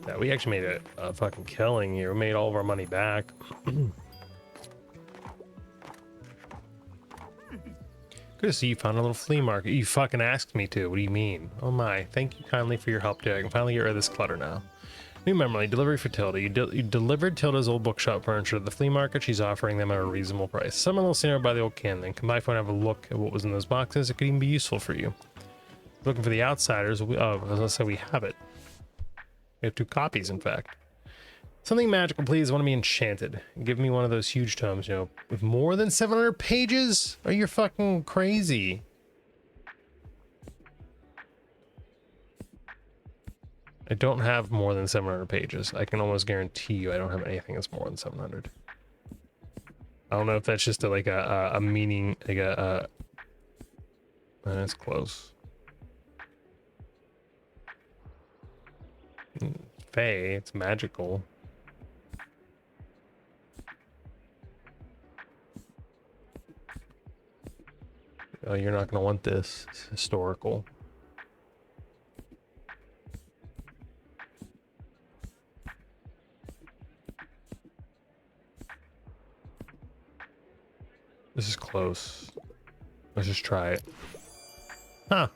Yeah, we actually made a fucking killing here. We made all of our money back. Good to see you found a little flea market. You fucking asked me to. What do you mean? Oh my. Thank you kindly for your help, dear. I can finally get rid of this clutter now. New memory, delivery for Tilda. You delivered Tilda's old bookshop furniture to the flea market. She's offering them at a reasonable price. Someone will stand by the old can, then come by phone and have a look at what was in those boxes. It could even be useful for you. Looking for the outsiders. Oh, I was gonna say we have it. We have 2 copies, in fact. Something magical, please. I want to be enchanted. Give me one of those huge tomes, you know, with more than 700 pages? Are you fucking crazy? I don't have more than 700 pages. I can almost guarantee you I don't have anything that's more than 700. I don't know if that's just a meaning, like that's close. Fae, it's magical. Oh, you're not gonna want this. It's historical. This is close. Let's just try it. Huh.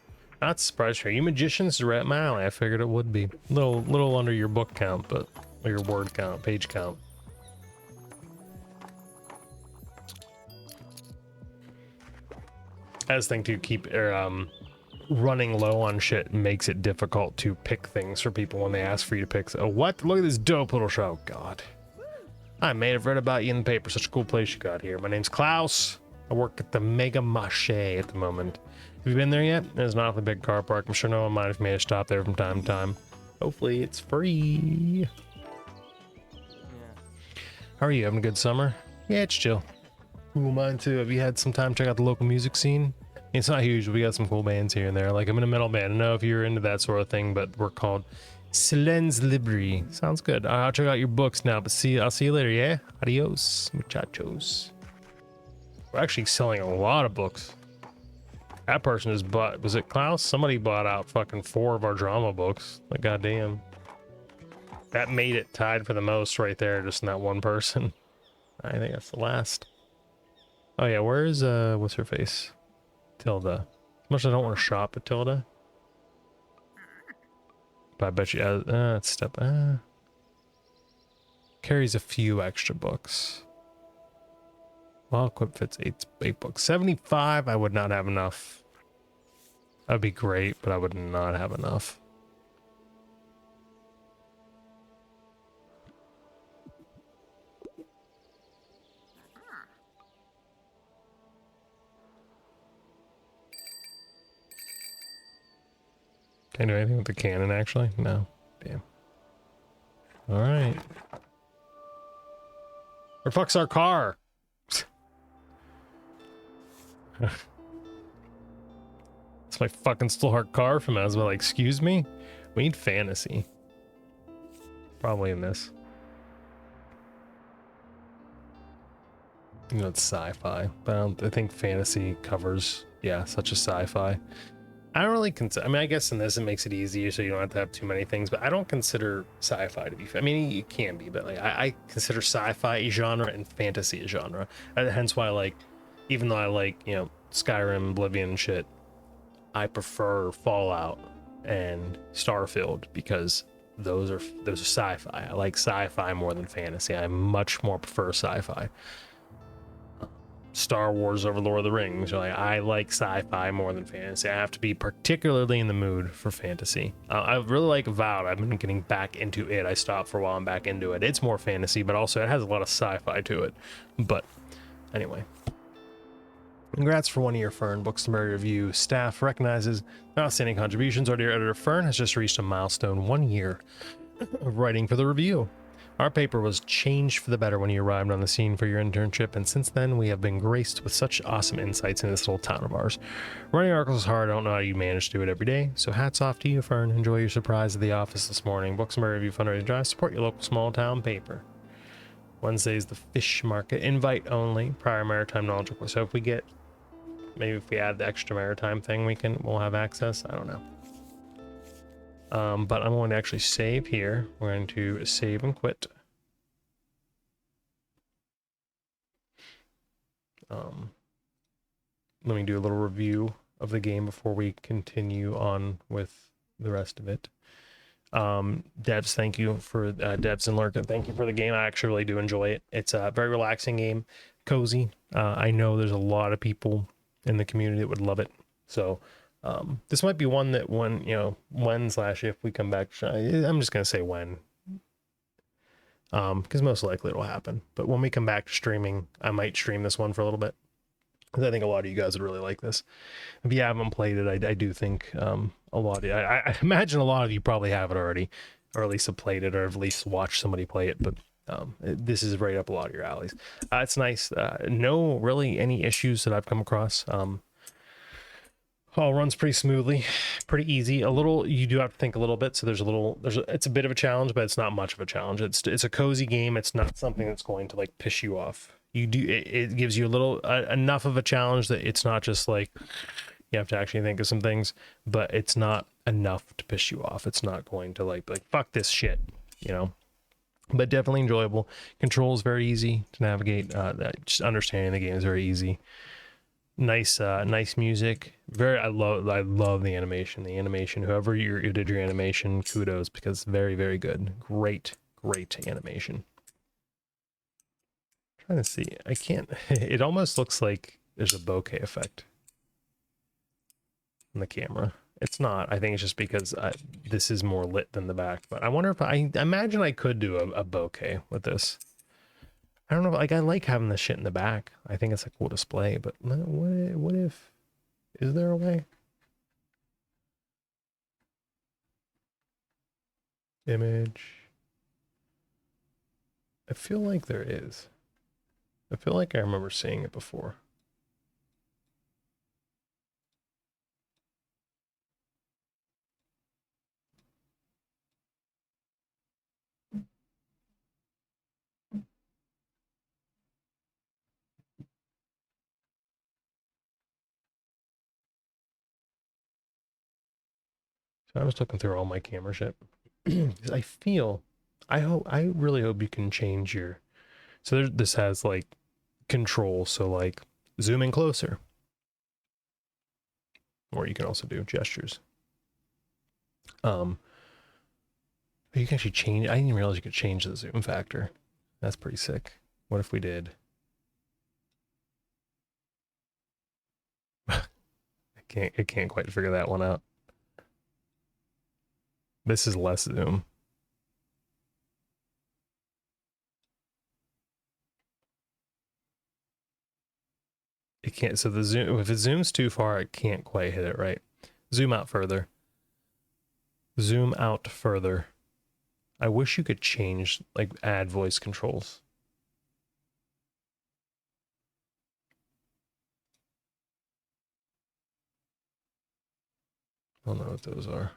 Not surprised here. You magicians are right at my alley. I figured it would be. Little under your book count, but or your word count, page count. I just think to keep running low on shit makes it difficult to pick things for people when they ask for you to pick. Oh, what? Look at this dope little show. God. I may have read about you in the paper. Such a cool place you got here. My name's Klaus. I work at the Mega Mache at the moment. Have you been there yet? It's an awfully big car park. I'm sure no one mind if you may have stopped there from time to time. Hopefully it's free. Yeah. How are you? Having a good summer? Yeah, it's chill. Cool, mine too. Have you had some time to check out the local music scene? It's not huge, but we got some cool bands here and there. Like, I'm in a metal band. I don't know if you're into that sort of thing, but we're called Silence Libre. Sounds good. I'll check out your books now, but I'll see you later, yeah? Adios, muchachos. We're actually selling a lot of books. That person just bought, was it Klaus? Somebody bought out fucking 4 of our drama books. Like, goddamn. That made it tied for the most right there, just in that one person. I think that's the last. Oh yeah, where's, what's her face? Tilda. As much as I don't want to shop at Tilda. But I bet you, it's step, carries a few extra books. Well, equip fits 8 books. 75, I would not have enough. That'd be great, but I would not have enough. Can I do anything with the cannon, actually? No. Damn. Alright. Where the fuck's our car? It's my fucking stole our car from us. Well, like, excuse me? We need fantasy. Probably in this. You know, it's sci-fi, but I think fantasy covers, yeah, such a sci-fi. I don't really consider, I mean, I guess in this it makes it easier so you don't have to have too many things, but I don't consider sci-fi to be, I mean, it can be, but like, I consider sci-fi a genre and fantasy a genre. Hence why, like, even though I like, you know, Skyrim, Oblivion and shit, I prefer Fallout and Starfield because those are sci-fi. I like sci-fi more than fantasy. I much more prefer sci-fi. Star Wars over Lord of the Rings. Like, I like sci-fi more than fantasy. I have to be particularly in the mood for fantasy. I really like Avowed. I've been getting back into it. I stopped for a while. I'm back into it. It's more fantasy, but also it has a lot of sci-fi to it. But anyway. Congrats for 1 year, Fern. Books Summary Review staff recognizes outstanding contributions. Our dear editor, Fern, has just reached a milestone 1 year of writing for the review. Our paper was changed for the better when you arrived on the scene for your internship, and since then we have been graced with such awesome insights in this little town of ours. Writing articles is hard. I don't know how you manage to do it every day, so hats off to you, Fern. Enjoy your surprise at the office this morning. Books Summary Review fundraising drive. Support your local small town paper. Wednesday's the fish market. Invite only. Prior maritime knowledge request. So if we get, maybe if we add the extra maritime thing, we'll have access. I don't know. But I'm going to actually save here. We're going to save and quit. Let me do a little review of the game before we continue on with the rest of it. Devs, thank you for Devs and Lurkit. Thank you for the game. I actually really do enjoy it. It's a very relaxing game, cozy. I know there's a lot of people in the community that would love it. So this might be one that when/if we come back, I'm just gonna say when, because most likely it'll happen. But when we come back to streaming, I might stream this one for a little bit, because I think a lot of you guys would really like this. If you haven't played it, I do think a lot of I imagine a lot of you probably have it already, or at least have played it, or at least watched somebody play it. But this is right up a lot of your alleys. It's nice. No really any issues that I've come across. All runs pretty smoothly, pretty easy. You do have to think a little bit. So it's a bit of a challenge, but it's not much of a challenge. It's a cozy game. It's not something that's going to like piss you off. It gives you a little enough of a challenge that it's not just like you have to actually think of some things, but it's not enough to piss you off. It's not going to like fuck this shit, but definitely enjoyable. Controls very easy to navigate. Just understanding the game is very easy. Nice music. I love the animation. Whoever you did your animation, kudos, because it's very, very good. Great animation. Trying to see. I can't. It almost looks like there's a bokeh effect on the camera. It's not. I think it's just because this is more lit than the back. But I wonder if I imagine I could do a bokeh with this. I don't know. Like, I like having this shit in the back. I think it's a cool display. But what if Is there a way? Image. I feel like there is. I feel like I remember seeing it before. So I was looking through all my camera shit. I feel, I really hope you can change your. So this has like control. So like zoom in closer, or you can also do gestures. You can actually change. I didn't even realize you could change the zoom factor. That's pretty sick. What if we did? I can't quite figure that one out. This is less zoom. It can't. So the zoom, if it zooms too far, it can't quite hit it right. Zoom out further. Zoom out further. I wish you could change, like add voice controls. I don't know what those are.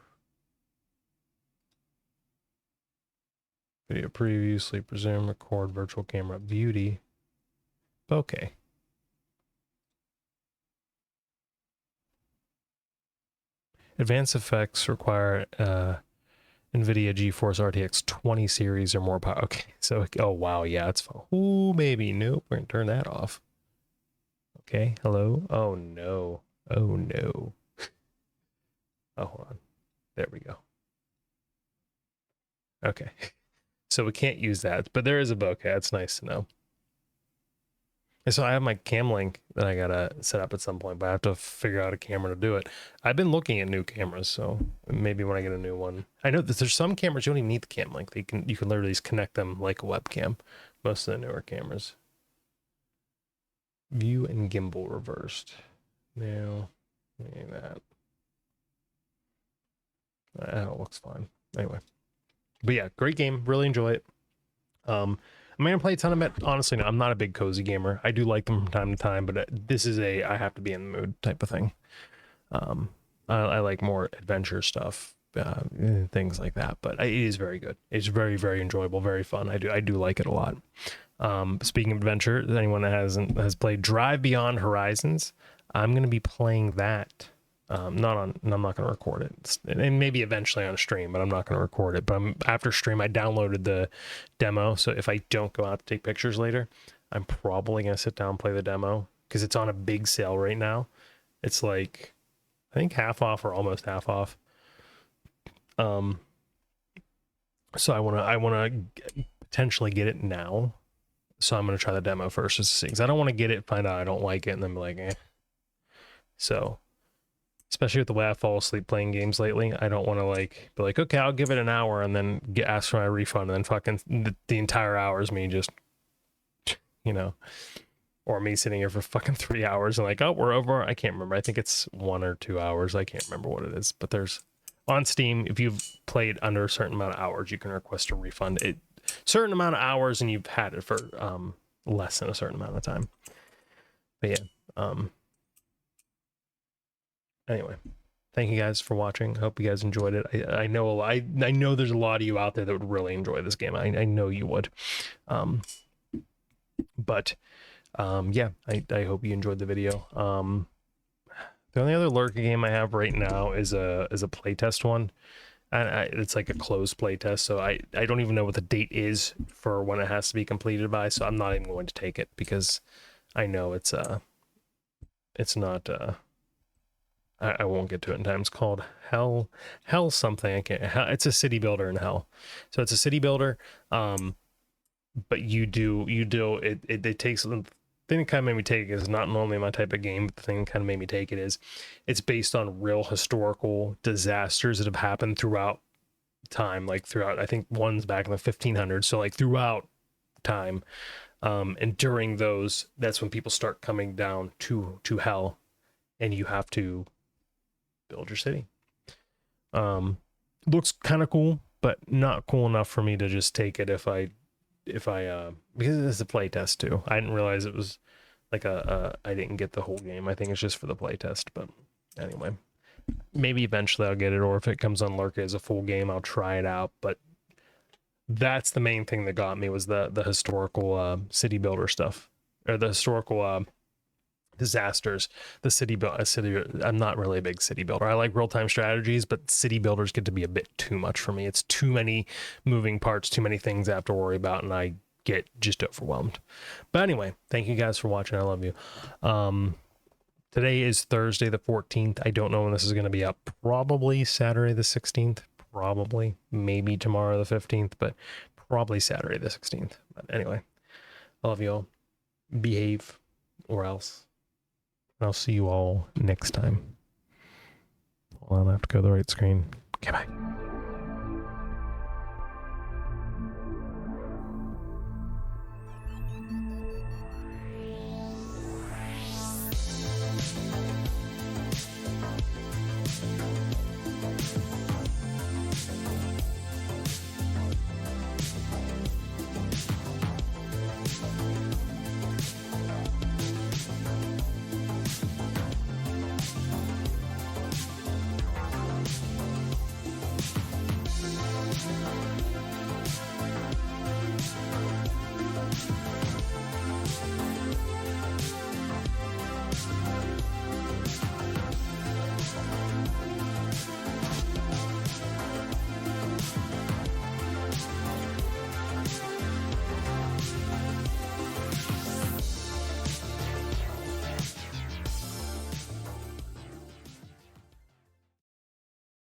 Video preview, sleep resume, record, virtual camera, beauty, bokeh. Advanced effects require NVIDIA GeForce RTX 20 series or more power. Okay, so, oh wow, yeah, it's fine. Ooh, maybe, nope, we're gonna turn that off. Okay, hello? Oh no, oh no. Oh, hold on, there we go. Okay, so we can't use that, but there is a bokeh, it's nice to know. And so I have my cam link that I gotta set up at some point, but I have to figure out a camera to do it. I've been looking at new cameras, so maybe when I get a new one. I know that there's some cameras you don't even need the cam link. You can literally just connect them like a webcam. Most of the newer cameras. View and gimbal reversed. Now, maybe that. It looks fine. Anyway, but yeah, great game. Really enjoy it. I'm gonna play a ton of it. Honestly, no, I'm not a big cozy gamer. I do like them from time to time, but this is a I have to be in the mood type of thing. I like more adventure stuff, things like that. But it is very good. It's very very enjoyable, very fun. I do like it a lot. Speaking of adventure, anyone that has played Drive Beyond Horizons, I'm gonna be playing that. I'm not going to record it, and maybe eventually on stream, but I'm not going to record it. But after stream, I downloaded the demo, so if I don't go out to take pictures later, I'm probably going to sit down and play the demo because it's on a big sale right now. It's like I think half off or almost half off. So I want to potentially get it now. So I'm going to try the demo first just to see, because I don't want to get it, find out I don't like it, and then be like, eh. So. Especially with the way I fall asleep playing games lately, I don't want to like be like, okay, I'll give it an hour and then ask for my refund, and then fucking the entire hour is me just, or me sitting here for fucking 3 hours and like, oh, we're over. I can't remember. I think it's 1 or 2 hours. I can't remember what it is, but there's on Steam, if you've played under a certain amount of hours, you can request a refund. Certain amount of hours, and you've had it for less than a certain amount of time. But yeah, anyway, thank you guys for watching. Hope you guys enjoyed it. I know I know there's a lot of you out there that would really enjoy this game. I know you would. Yeah, I hope you enjoyed the video. The only other Lurkit game I have right now is a playtest one. And it's like a closed playtest, so I don't even know what the date is for when it has to be completed by, so I'm not even going to take it because I know it's not I won't get to it in time. It's called Hell something. I can't. It's a city builder in Hell. So it's a city builder. But you do it. It takes the thing that kind of made me take it is not normally my type of game. But the thing that kind of made me take it is it's based on real historical disasters that have happened throughout time. Like throughout, I think one's back in the 1500s. So like throughout time, and during those, that's when people start coming down to Hell. and you have to build your city. Looks kind of cool, but not cool enough for me to just take it if I because it's a play test too. I didn't realize it was like I didn't get the whole game. I think it's just for the play test, but anyway, maybe eventually I'll get it, or if it comes on Lurkit as a full game, I'll try it out. But that's the main thing that got me, was the historical city builder stuff, or the historical disasters. The city I'm not really a big city builder. I like real-time strategies, but city builders get to be a bit too much for me. It's too many moving parts, too many things I have to worry about, and I get just overwhelmed. But anyway, thank you guys for watching. I love you. Today is Thursday the 14th. I don't know when this is going to be up. Probably Saturday the 16th. Probably. Maybe tomorrow the 15th, but probably Saturday the 16th. But anyway, I love you all. Behave, or else. I'll see you all next time. Hold on, I have to go to the right screen. Okay, bye.